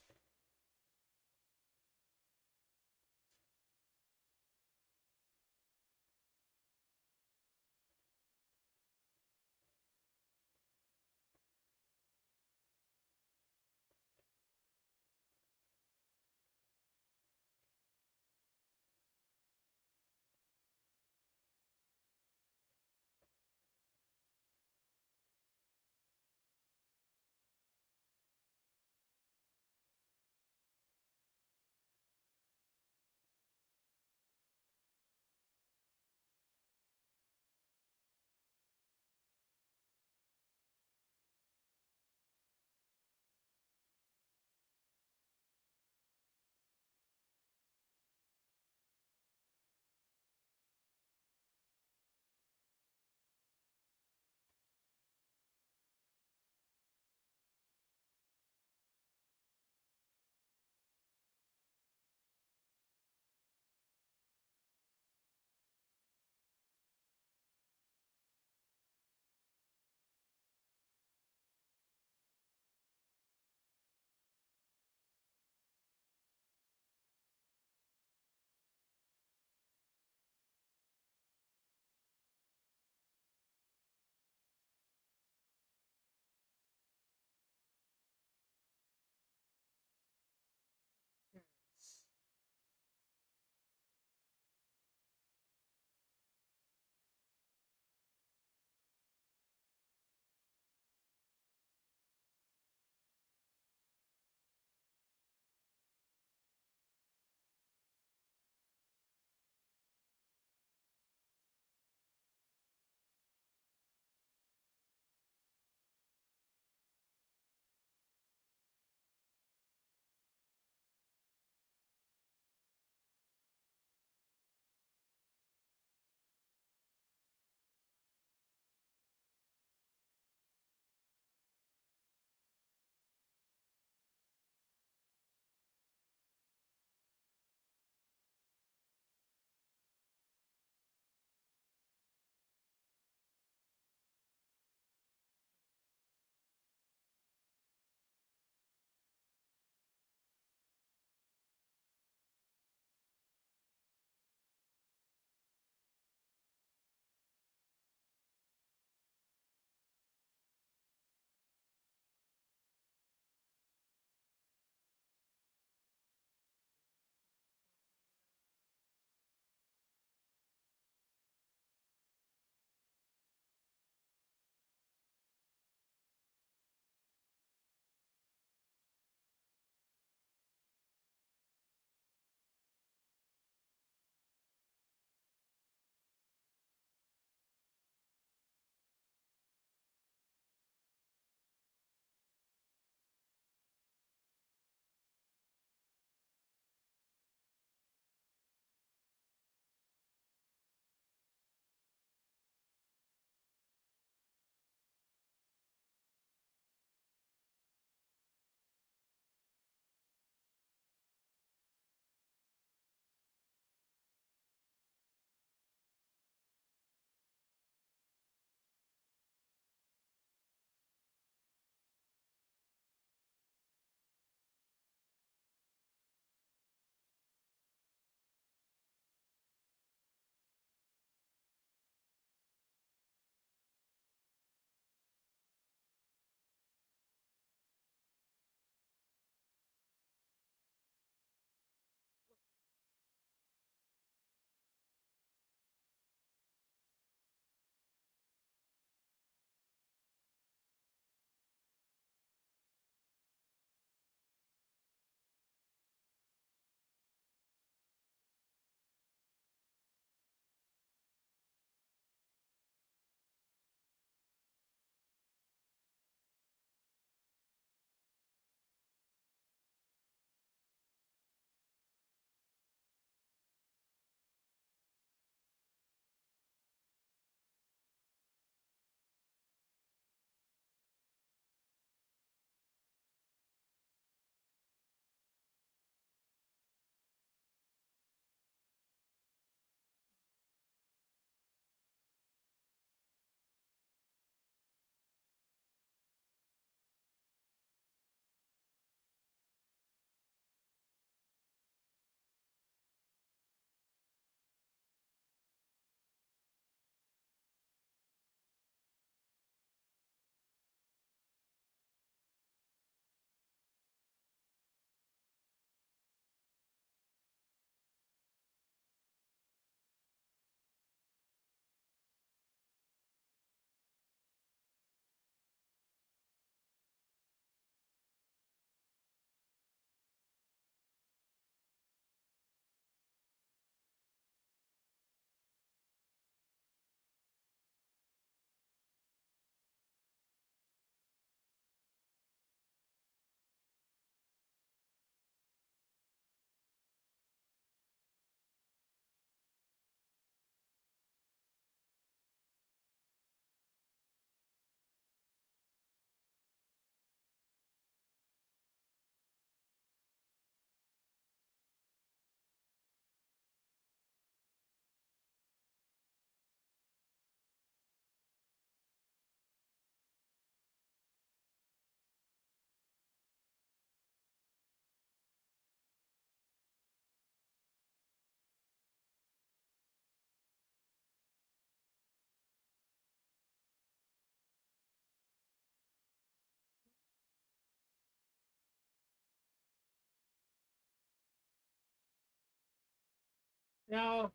Now,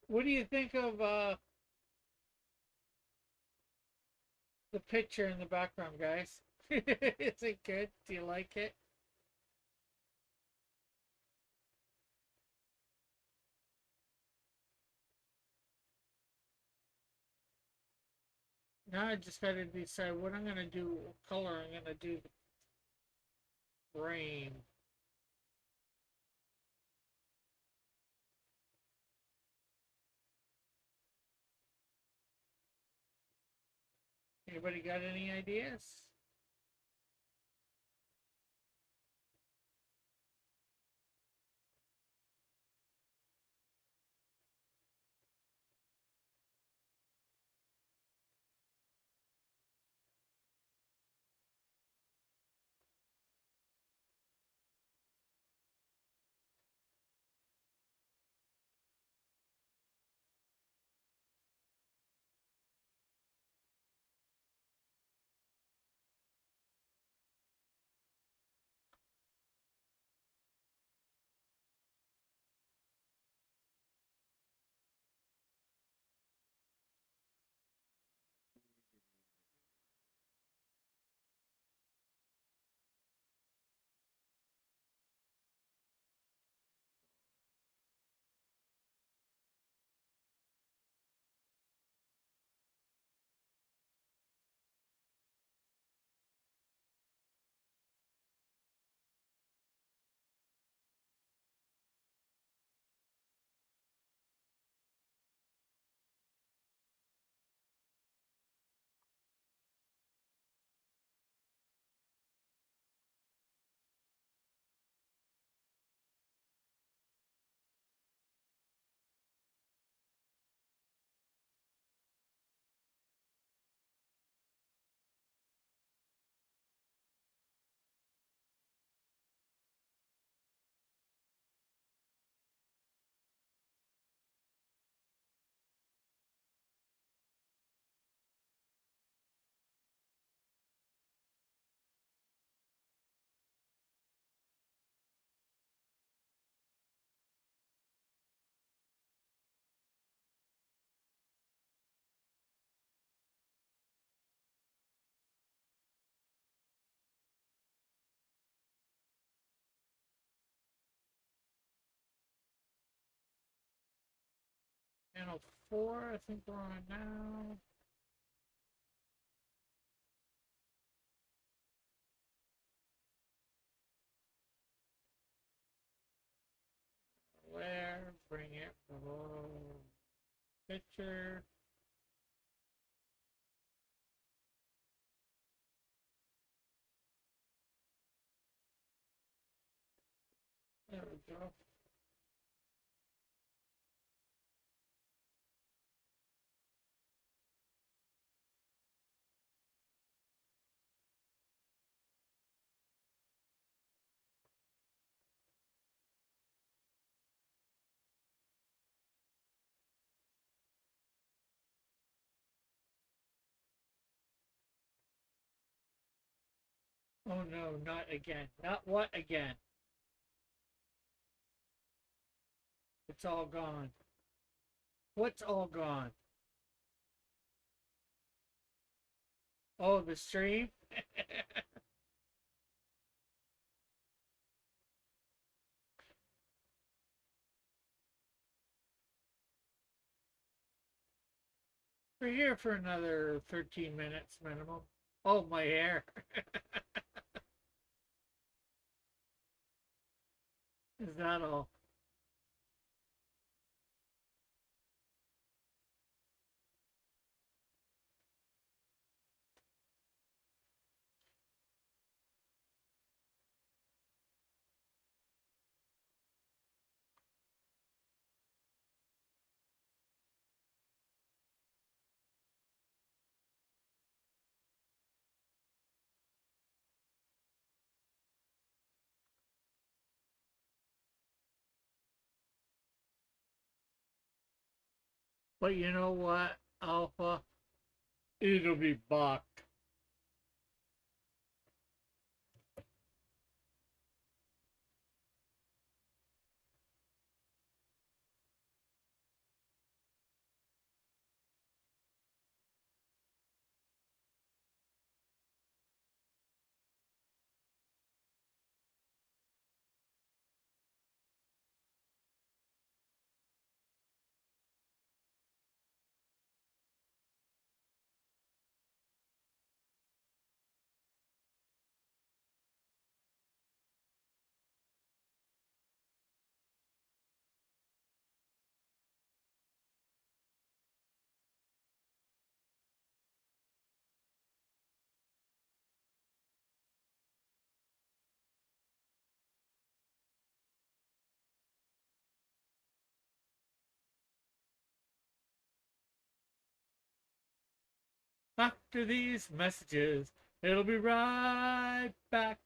what do you think of the picture in the background, guys? Is it good? Do you like it? Now I just got to decide what I'm going to do, what color I'm going to do the frame. Anybody got any ideas? Channel 4, I think we're on now. Where? Bring it below picture. There we go. Oh no, not again. Not what again? It's all gone. What's all gone? Oh, the stream? We're here for another 13 minutes minimum. Oh, my hair. Is that all? But you know what, Alpha? It'll be back. after these messages. It'll be right back.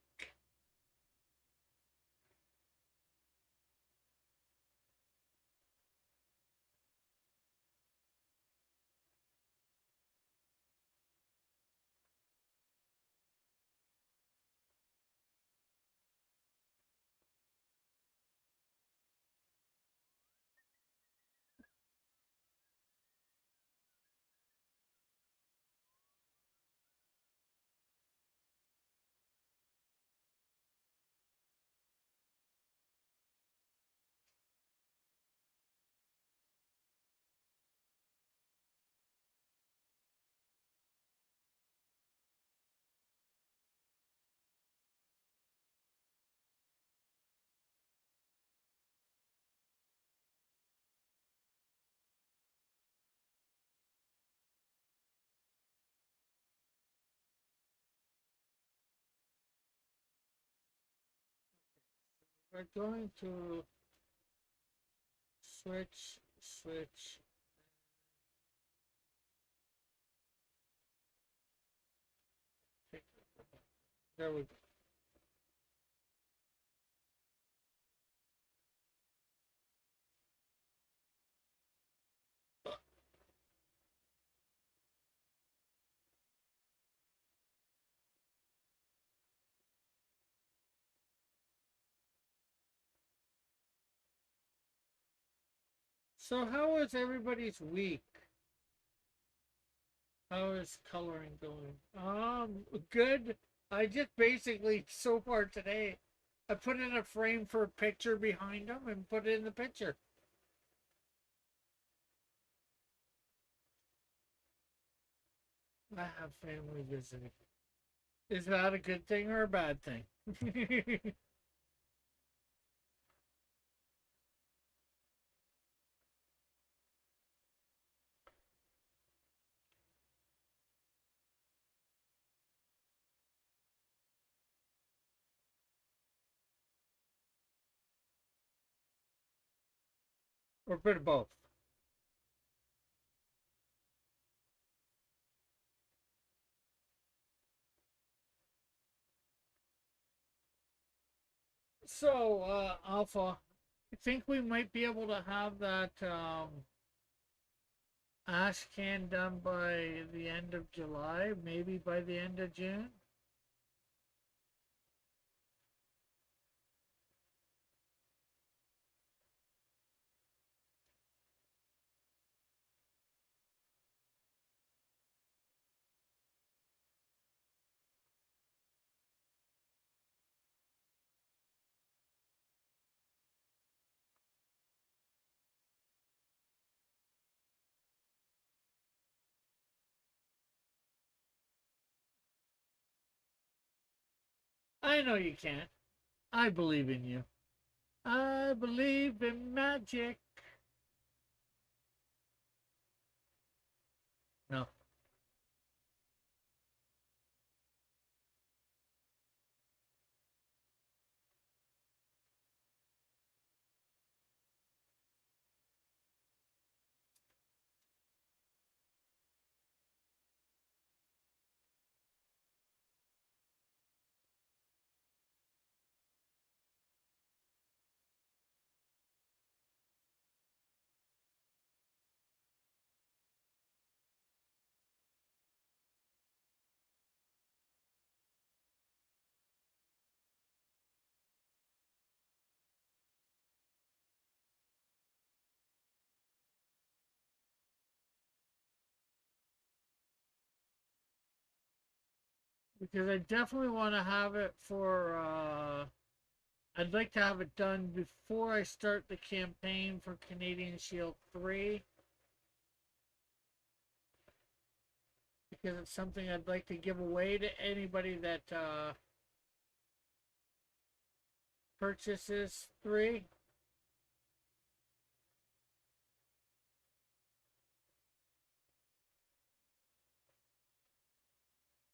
We're going to switch. There we go. So how was everybody's week? How is coloring going? Good. I just basically so far today, I put in a frame for a picture behind them and put it in the picture. I have family visiting. Is that a good thing or a bad thing? Or a bit of both? So, Alpha, I think we might be able to have that ash can done by the end of July, maybe by the end of June. I know you can. I believe in you. I believe in magic. No. Because I definitely want to have it for I'd like to have it done before I start the campaign for Canadian Shield 3 because it's something I'd like to give away to anybody that purchases 3.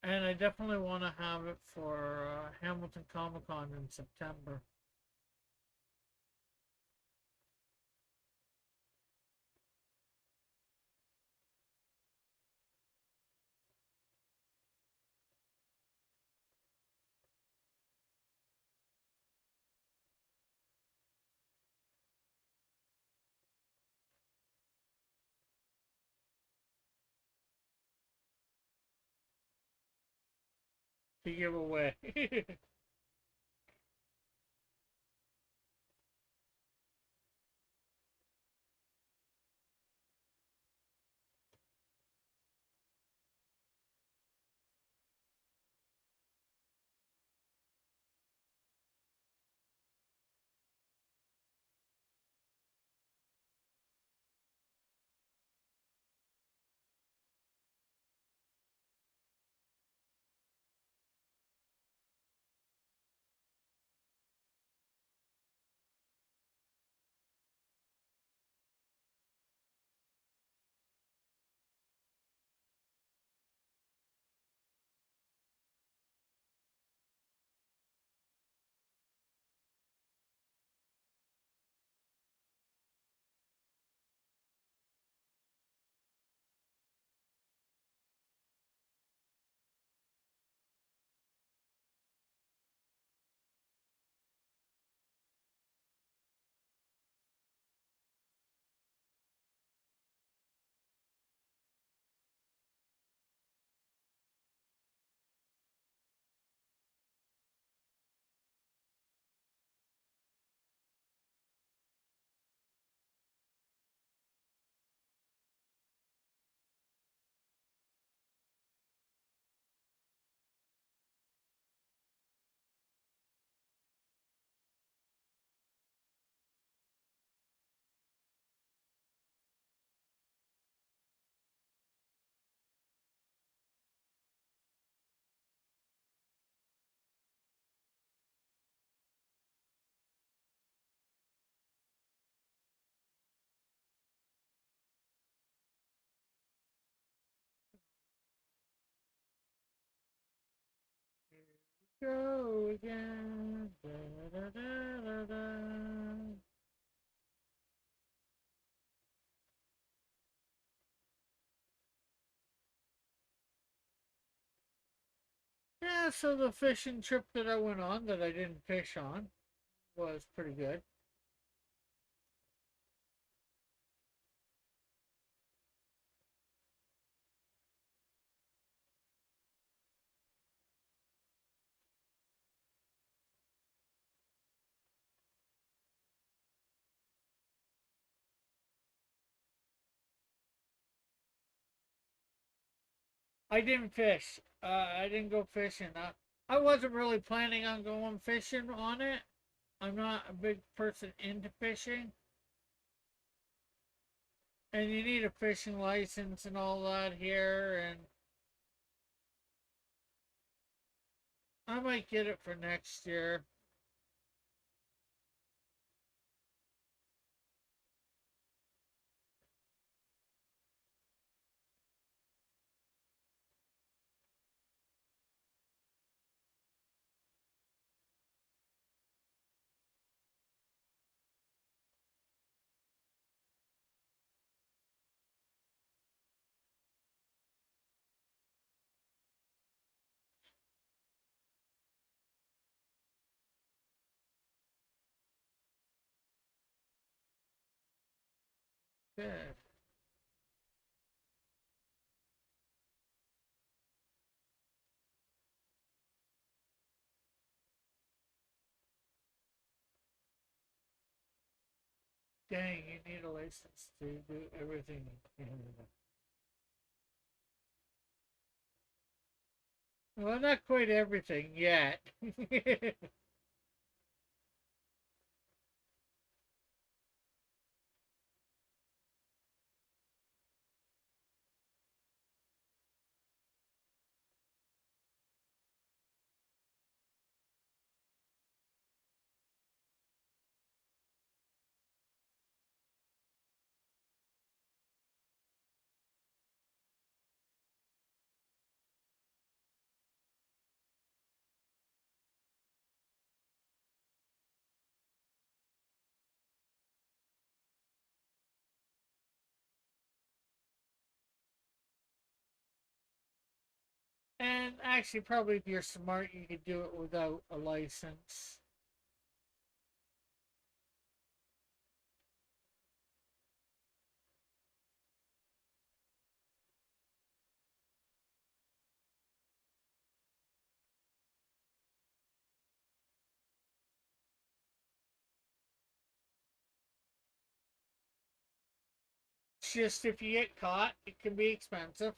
And I definitely want to have it for Hamilton Comic Con in September. to give away. Go again. Da, da, da, da, da. Yeah, so the fishing trip that I went on that I didn't fish on was pretty good. I didn't fish. I didn't go fishing. I wasn't really planning on going fishing on it. I'm not a big person into fishing. And you need a fishing license and all that here. And I might get it for next year. Good. Dang, you need a license to do everything in Canada. Well, not quite everything yet. And actually, probably if you're smart, you could do it without a license. It's just if you get caught, it can be expensive.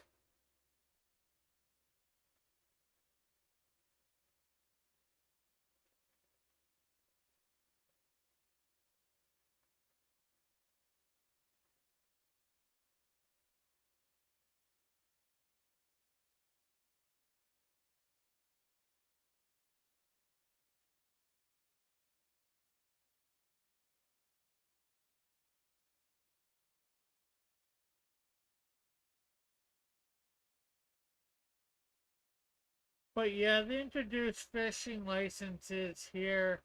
But yeah, they introduced fishing licenses here.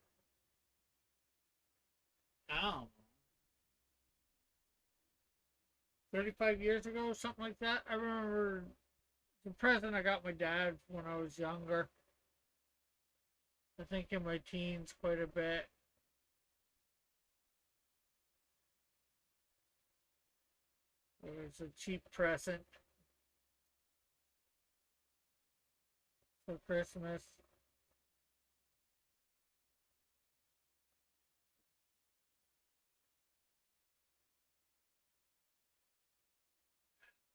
Oh, 35 years ago, something like that. I remember the present I got my dad when I was younger. I think in my teens quite a bit. It was a cheap present for Christmas.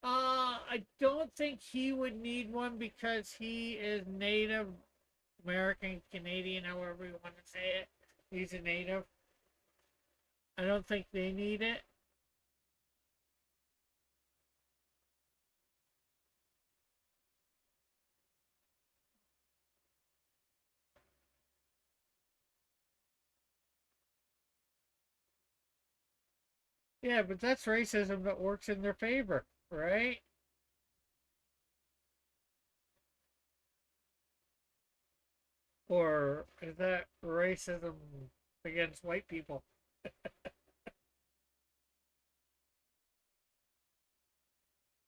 I don't think he would need one because he is Native American, Canadian, however you want to say it. He's a native. I don't think they need it. Yeah, but that's racism that works in their favor, right? Or is that racism against white people?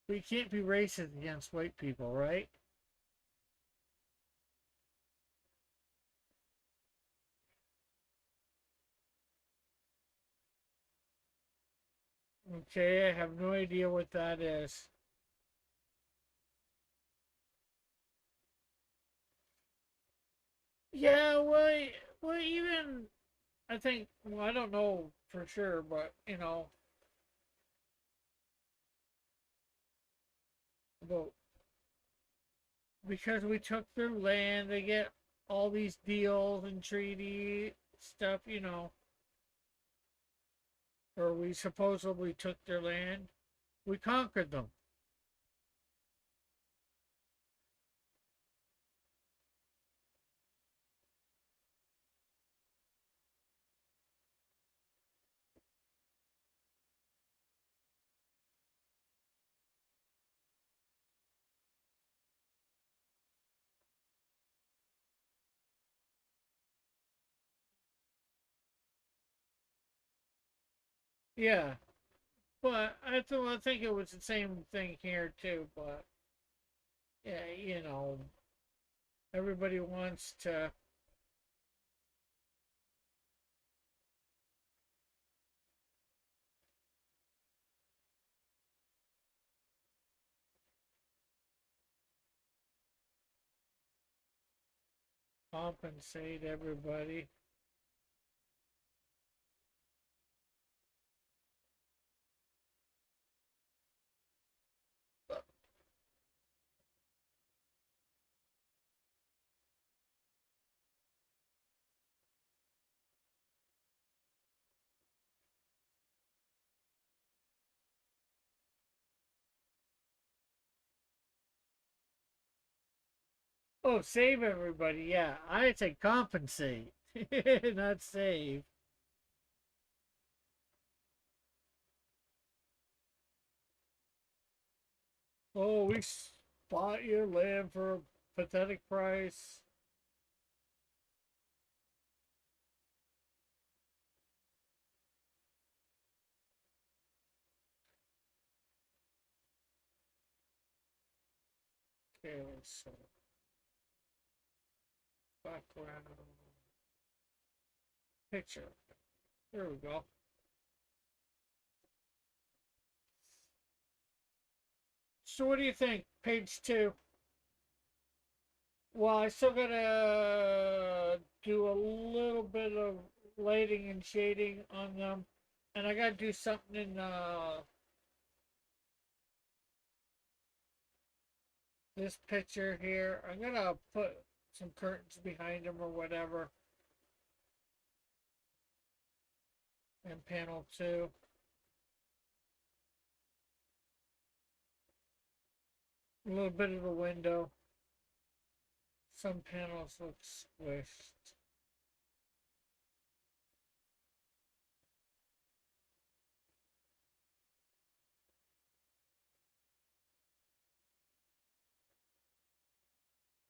We can't be racist against white people, right? Okay, I have no idea what that is. Yeah, well, even I think. Well, I don't know for sure, but about because we took their land, they get all these deals and treaty stuff, or we supposedly took their land. We conquered them. Yeah, but I think it was the same thing here too. But yeah, everybody wants to compensate everybody. Oh, save everybody. Yeah, I say compensate, not save. Oh, we bought your land for a pathetic price. Okay, so background picture. There we go. So what do you think? Page two. Well, I still gotta do a little bit of lighting and shading on them, and I gotta do something in this picture here. I'm gonna put some curtains behind them or whatever. And panel 2. A little bit of the window. Some panels look squished.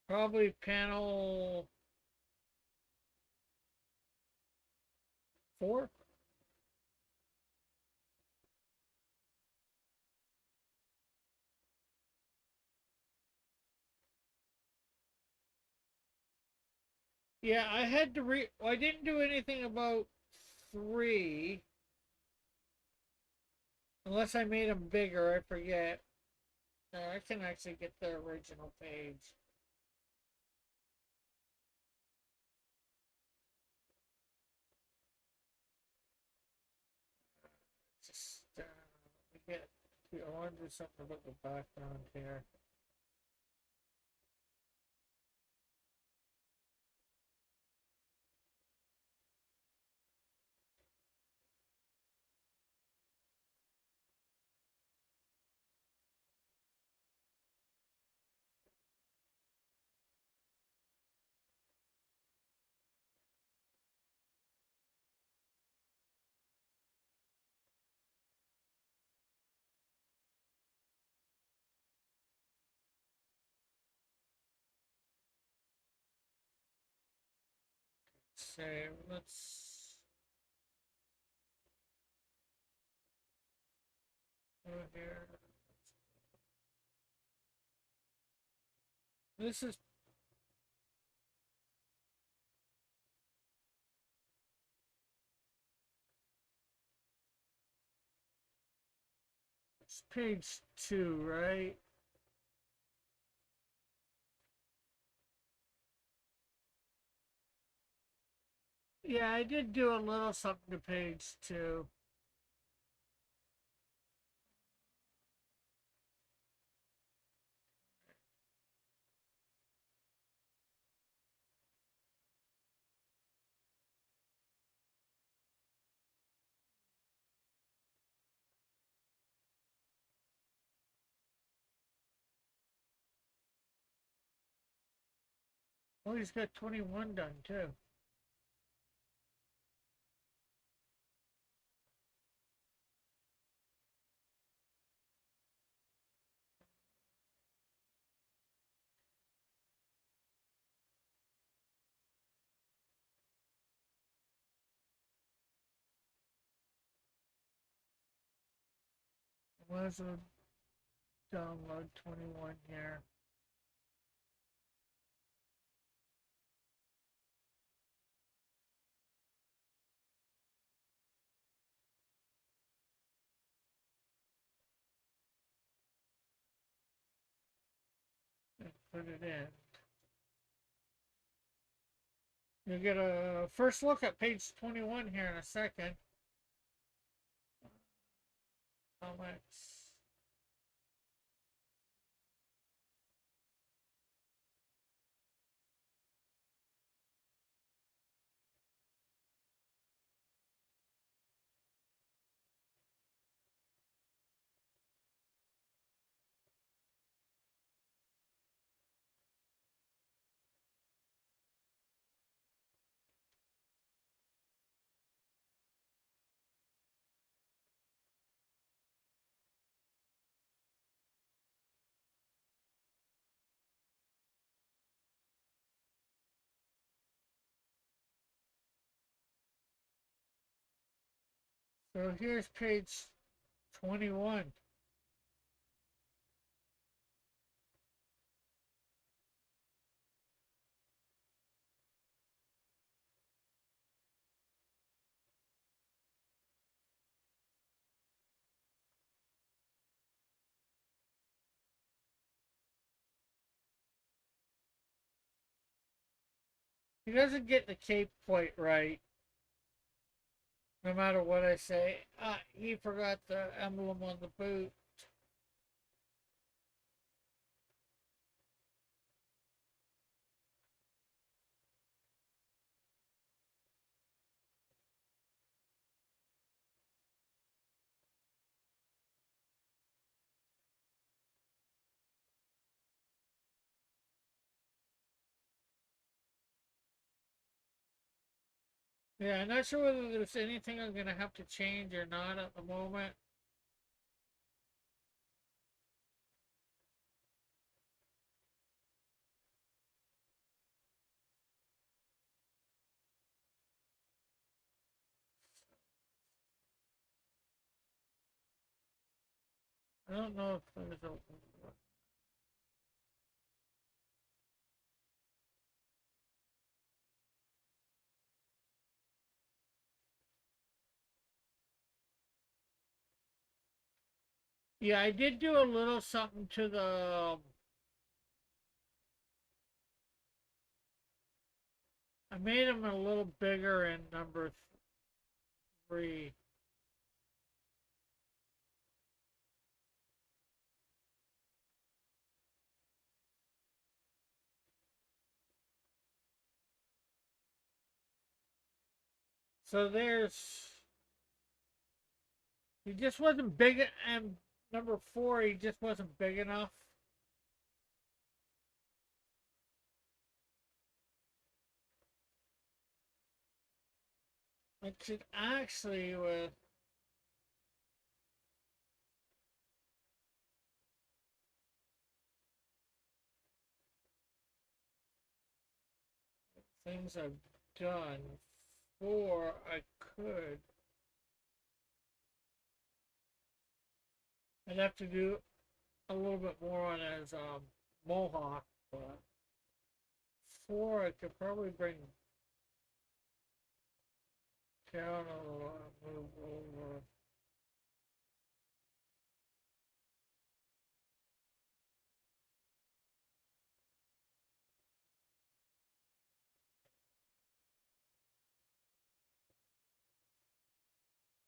Probably panel 4. Yeah, I had to well, I didn't do anything about 3. Unless I made them bigger, I forget. I can actually get the original page. Just, get, I want to do something about the background here. Save. Let's go here. This is page 2, right? Yeah, I did do a little something to page 2. Oh, he's got 21 done too. Let's download 21 here. And put it in. You'll get a first look at page 21 here in a second. Comics. So here's page 21. He doesn't get the cape quite right, no matter what I say. He forgot the emblem on the boot. Yeah, I'm not sure whether there's anything I'm gonna have to change or not at the moment. I don't know if there's a. Yeah, I did do a little something to the. I made them a little bigger in number 3. So there's. He just wasn't big, and number 4, he just wasn't big enough. I should actually with. Things I've done 4, I could. I'd have to do a little bit more on his mohawk, but 4 I could probably bring down a little, move over.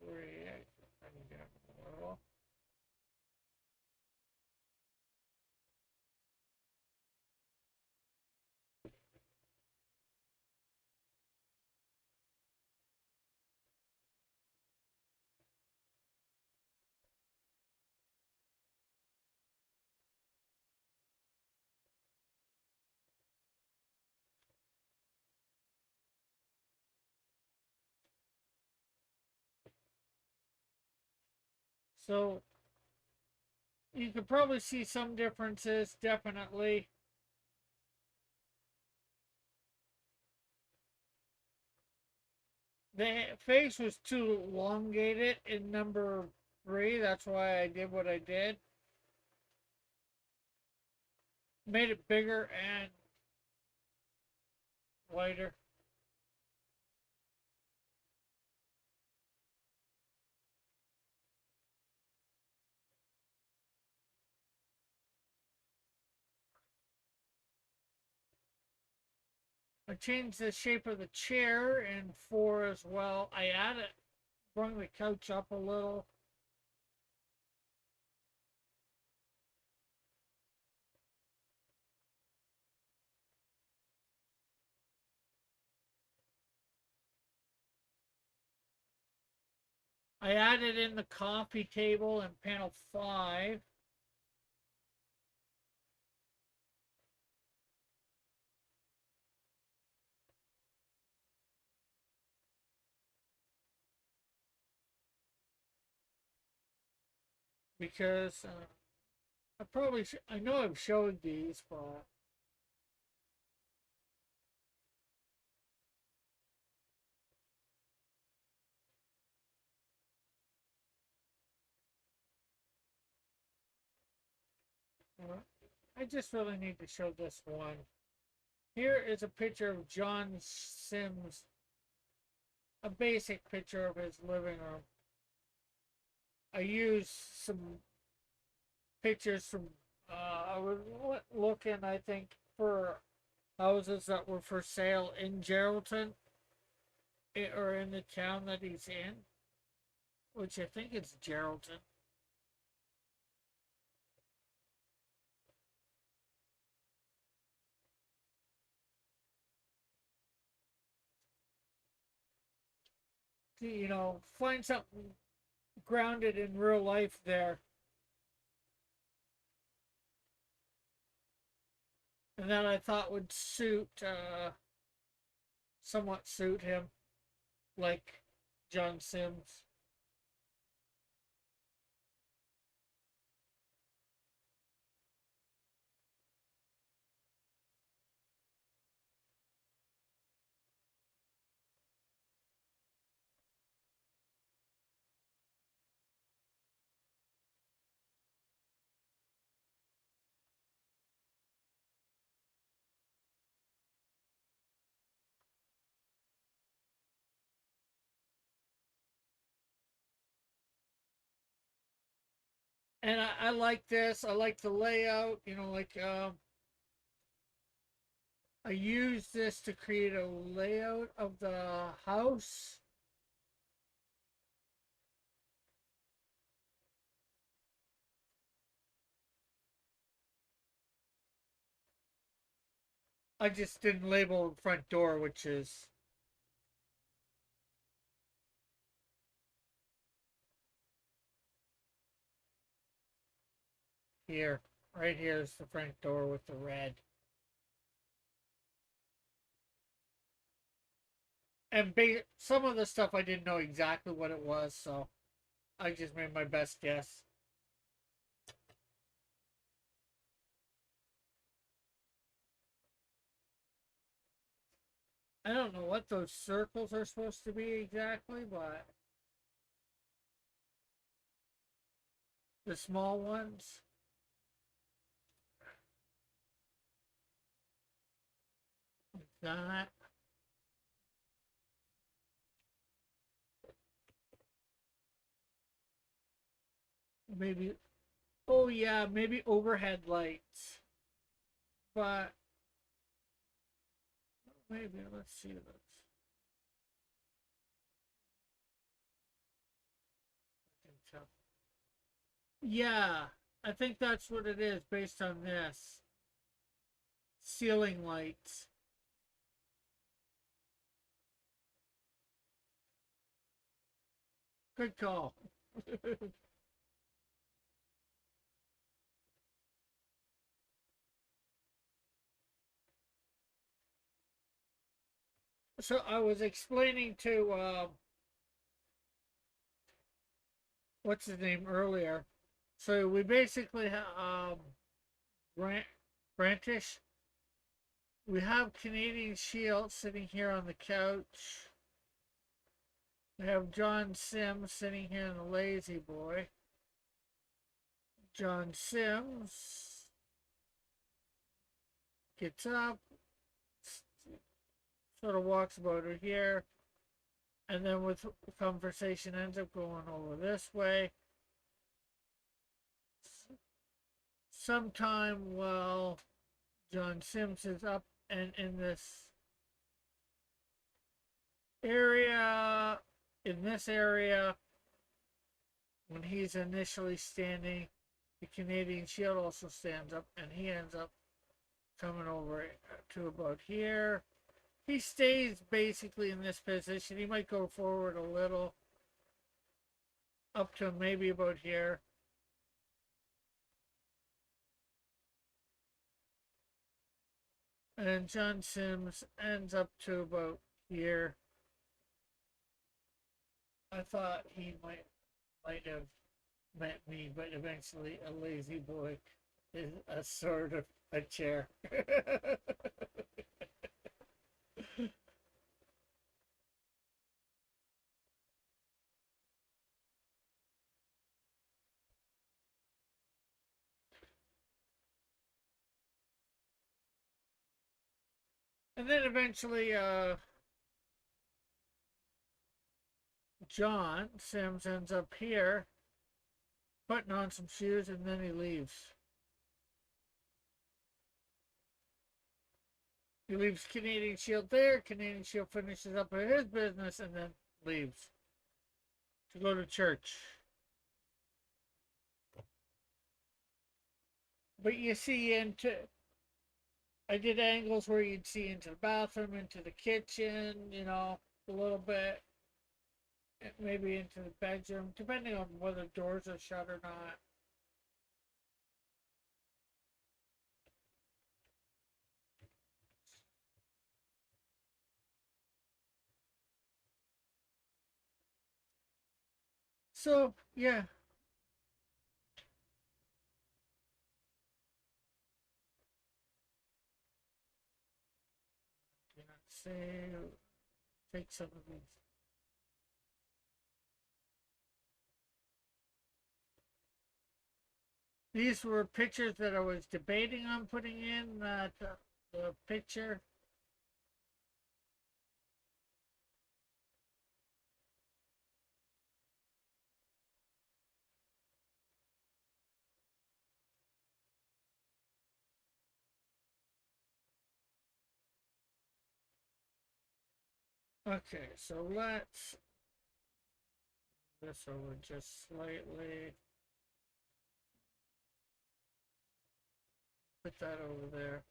Three, I could bring down a little. So you could probably see some differences, definitely. The face was too elongated in number 3, that's why I did what I did. Made it bigger and lighter. I changed the shape of the chair in 4 as well. I added, brought the couch up a little. I added in the coffee table in panel 5. Because I know I've showed these, but I just really need to show this one. Here is a picture of John Sims, a basic picture of his living room. I used some pictures from, I was looking, I think, for houses that were for sale in Geraldton or in the town that he's in, which I think it's Geraldton. Find something grounded in real life there, and that I thought would somewhat suit him. like John Sims. And I like this. I like the layout. You know, like I use this to create a layout of the house. I just didn't label the front door, which is here. Right here is the front door with the red. And some of the stuff I didn't know exactly what it was, so I just made my best guess. I don't know what those circles are supposed to be exactly, but the small ones. Like that. Maybe, oh yeah, maybe overhead lights. But maybe, let's see this. Yeah, I think that's what it is based on this. Ceiling lights. Good call. So I was explaining to what's his name earlier. So we basically Brant Brantish. We have Canadian Shield sitting here on the couch. We have John Sims sitting here in the lazy boy. John Sims gets up, sort of walks about her here, and then with the conversation ends up going over this way. Sometime while John Sims is up and in this area, when he's initially standing, the Canadian Shield also stands up, and he ends up coming over to about here. He stays basically in this position. He might go forward a little, up to maybe about here. And John Sims ends up to about here. I thought he might have met me, but eventually a lazy boy is a sort of a chair. And then eventually John Sims ends up here, putting on some shoes, and then he leaves. He leaves Canadian Shield there. Canadian Shield finishes up his business and then leaves to go to church. But you see into, I did angles where you'd see into the bathroom, into the kitchen, you know, a little bit, maybe into the bedroom, depending on whether doors are shut or not. So, yeah. Say, take some of these. These were pictures that I was debating on putting in the picture. Okay, so let's this over just slightly. Put that over there.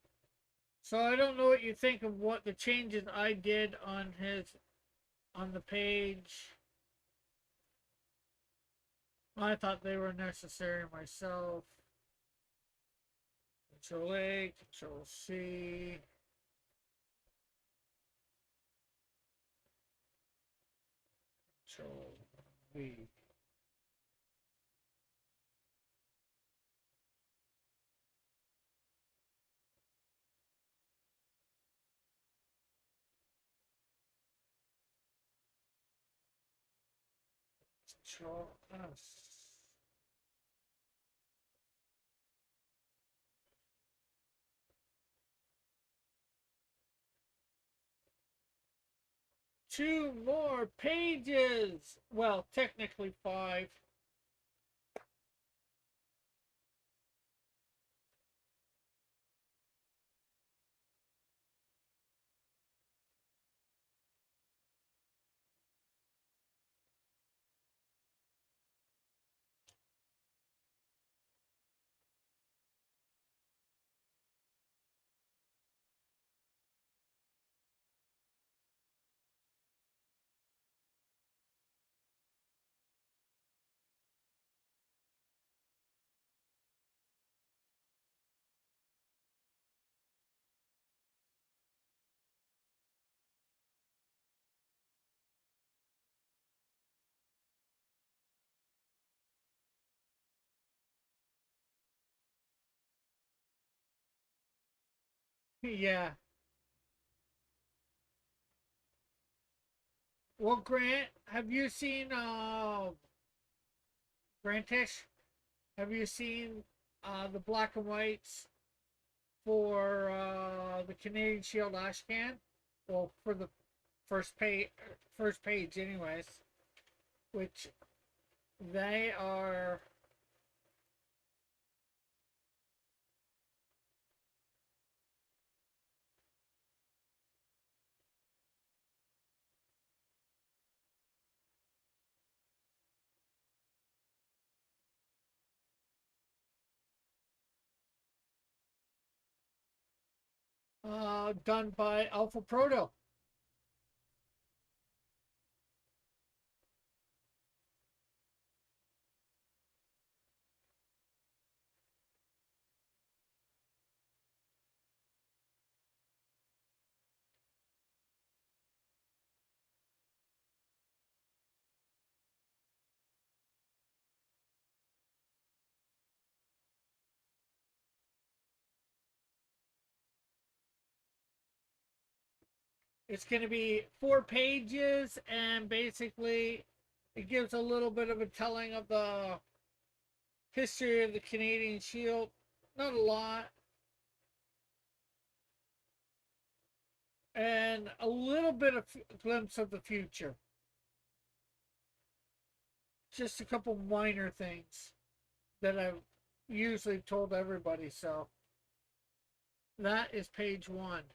So I don't know what you think of what the changes I did on the page. I thought they were necessary myself. Control A, Control C. Control V. Control S. Two more pages. Well, technically five. Yeah. Well, Grant, have you seen Grantish? Have you seen the black and whites for the Canadian Shield Ashcan? Well, for the first page, anyways. Which they are done by Alpha Proto. It's going to be 4 pages, and basically, it gives a little bit of a telling of the history of the Canadian Shield. Not a lot, and a little bit of glimpse of the future. Just a couple minor things that I've usually told everybody. So that is page one.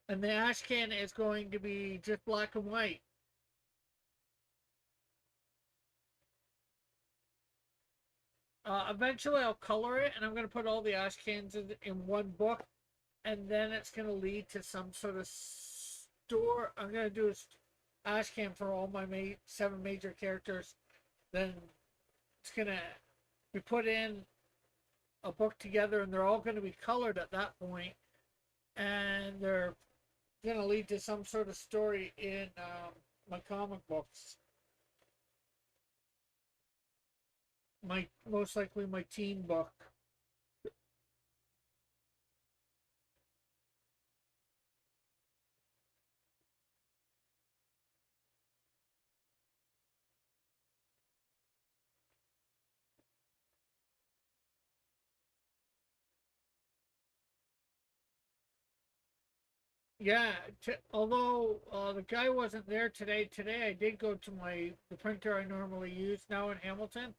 And the Ashcan is going to be just black and white. Eventually, I'll color it, and I'm going to put all the Ashcans in one book, and then it's going to lead to some sort of store. I'm going to do a Ashcan for all my 7 major characters. Then it's going to be put in a book together, and they're all going to be colored at that point, and they're going to lead to some sort of story in my comic books. My most likely my team book. Yeah, although the guy wasn't there today. Today I did go to the printer I normally use now in Hamilton,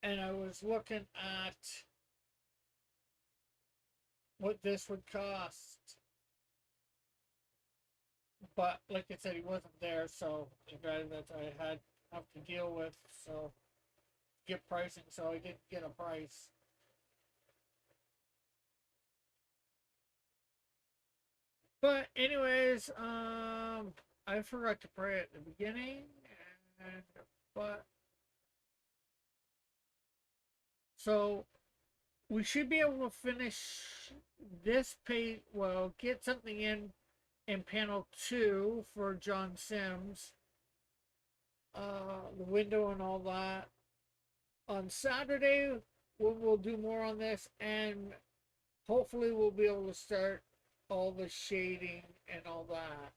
and I was looking at what this would cost. But like I said, he wasn't there, so the guy that I had have to deal with, so get pricing, so I didn't get a price. But anyways, I forgot to pray at the beginning, and but so we should be able to finish this page. Well, get something in panel 2 for John Sims, the window and all that. On Saturday, we'll do more on this, and hopefully we'll be able to start all the shading and all that.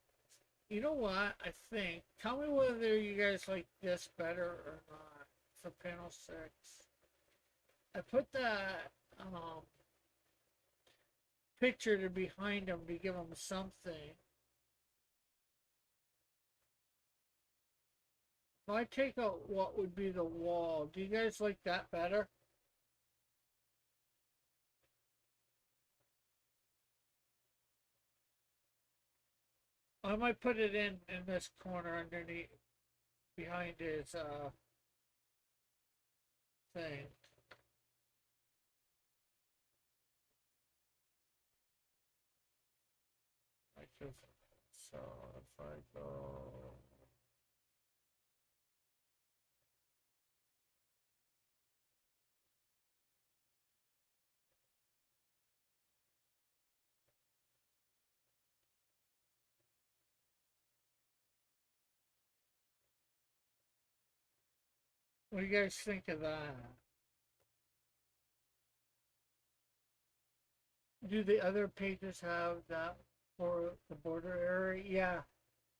You know what? I think. Tell me whether you guys like this better or not for panel 6. I put that picture to behind them to give them something. If I take out what would be the wall, do you guys like that better? I might put it in this corner underneath, behind his thing. Like if, so if I go, what do you guys think of that? Do the other pages have that for the border area? Yeah.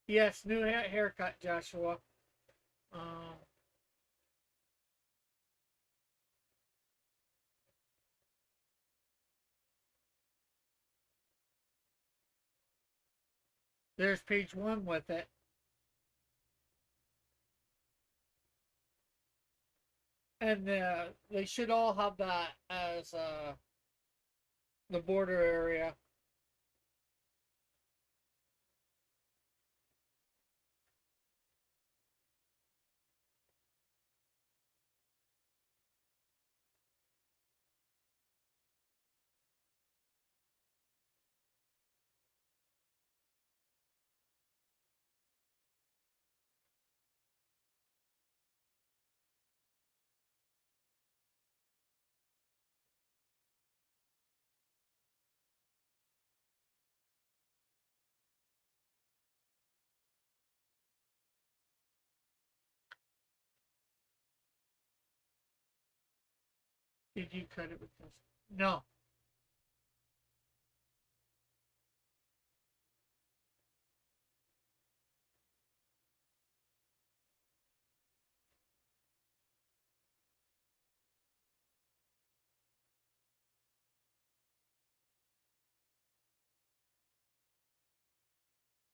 Yes, new haircut, Joshua. Um, there's page 1 with it. And they should all have that as the border area. Did you cut it with this? No.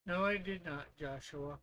No, I did not, Joshua.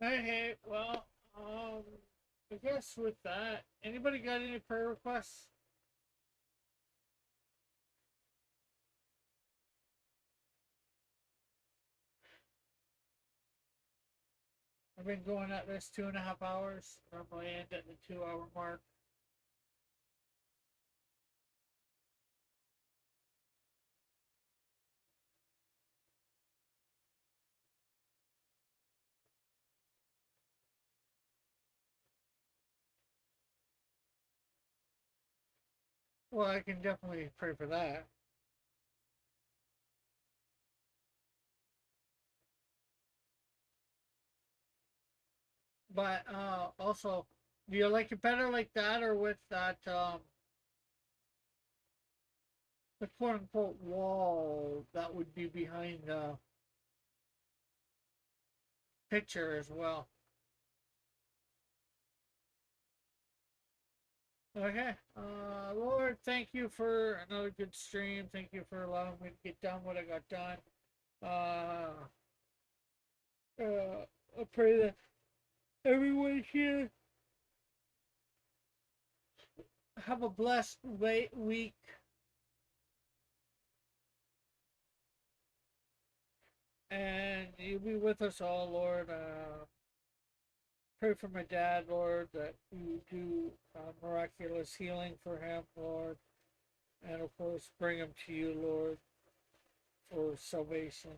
Hey, well, I guess with that, anybody got any prayer requests? I've been going at this 2.5 hours. Normally end at the 2 hour mark. Well, I can definitely pray for that. But also, do you like it better like that or with that the quote unquote wall that would be behind the picture as well? Okay. Lord, thank you for another good stream. Thank you for allowing me to get done what I got done. Uh, I pray that everyone here have a blessed week, and you be with us all, Lord. Pray for my dad, Lord, that you do miraculous healing for him, Lord, and of course bring him to you, Lord, for salvation.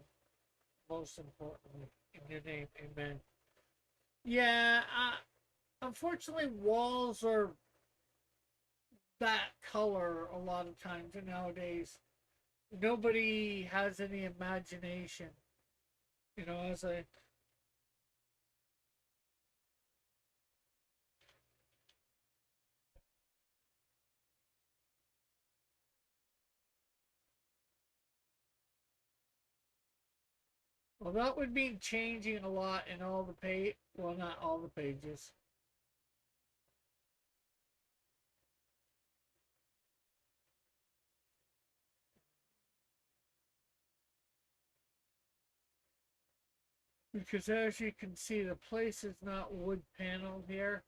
Most importantly, in your name, Amen. Yeah, unfortunately, walls are that color a lot of times nowadays. Nobody has any imagination, as I. Well, that would mean changing a lot in all the page. Well, not all the pages. Because as you can see, the place is not wood paneled here.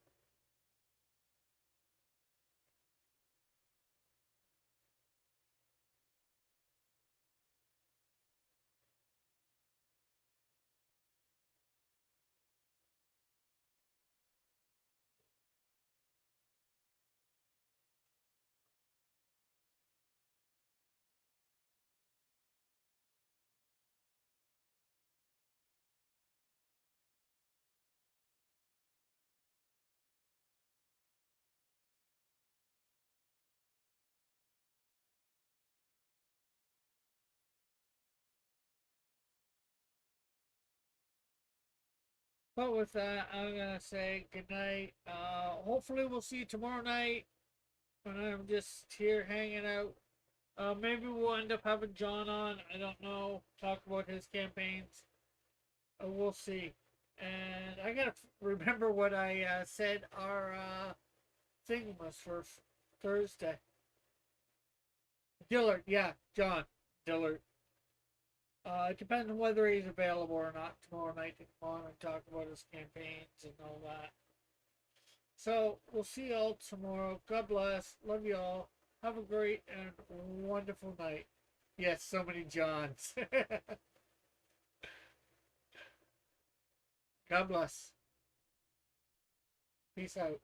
But with that, I'm gonna say good night. Hopefully, we'll see you tomorrow night when I'm just here hanging out. Maybe we'll end up having John on. I don't know. Talk about his campaigns. We'll see. And I gotta remember what I said our thing was for Thursday. Dillard, yeah, John Dillard. It depends on whether he's available or not tomorrow night to come on and talk about his campaigns and all that. So we'll see y'all tomorrow. God bless. Love y'all. Have a great and wonderful night. Yes, so many Johns. God bless. Peace out.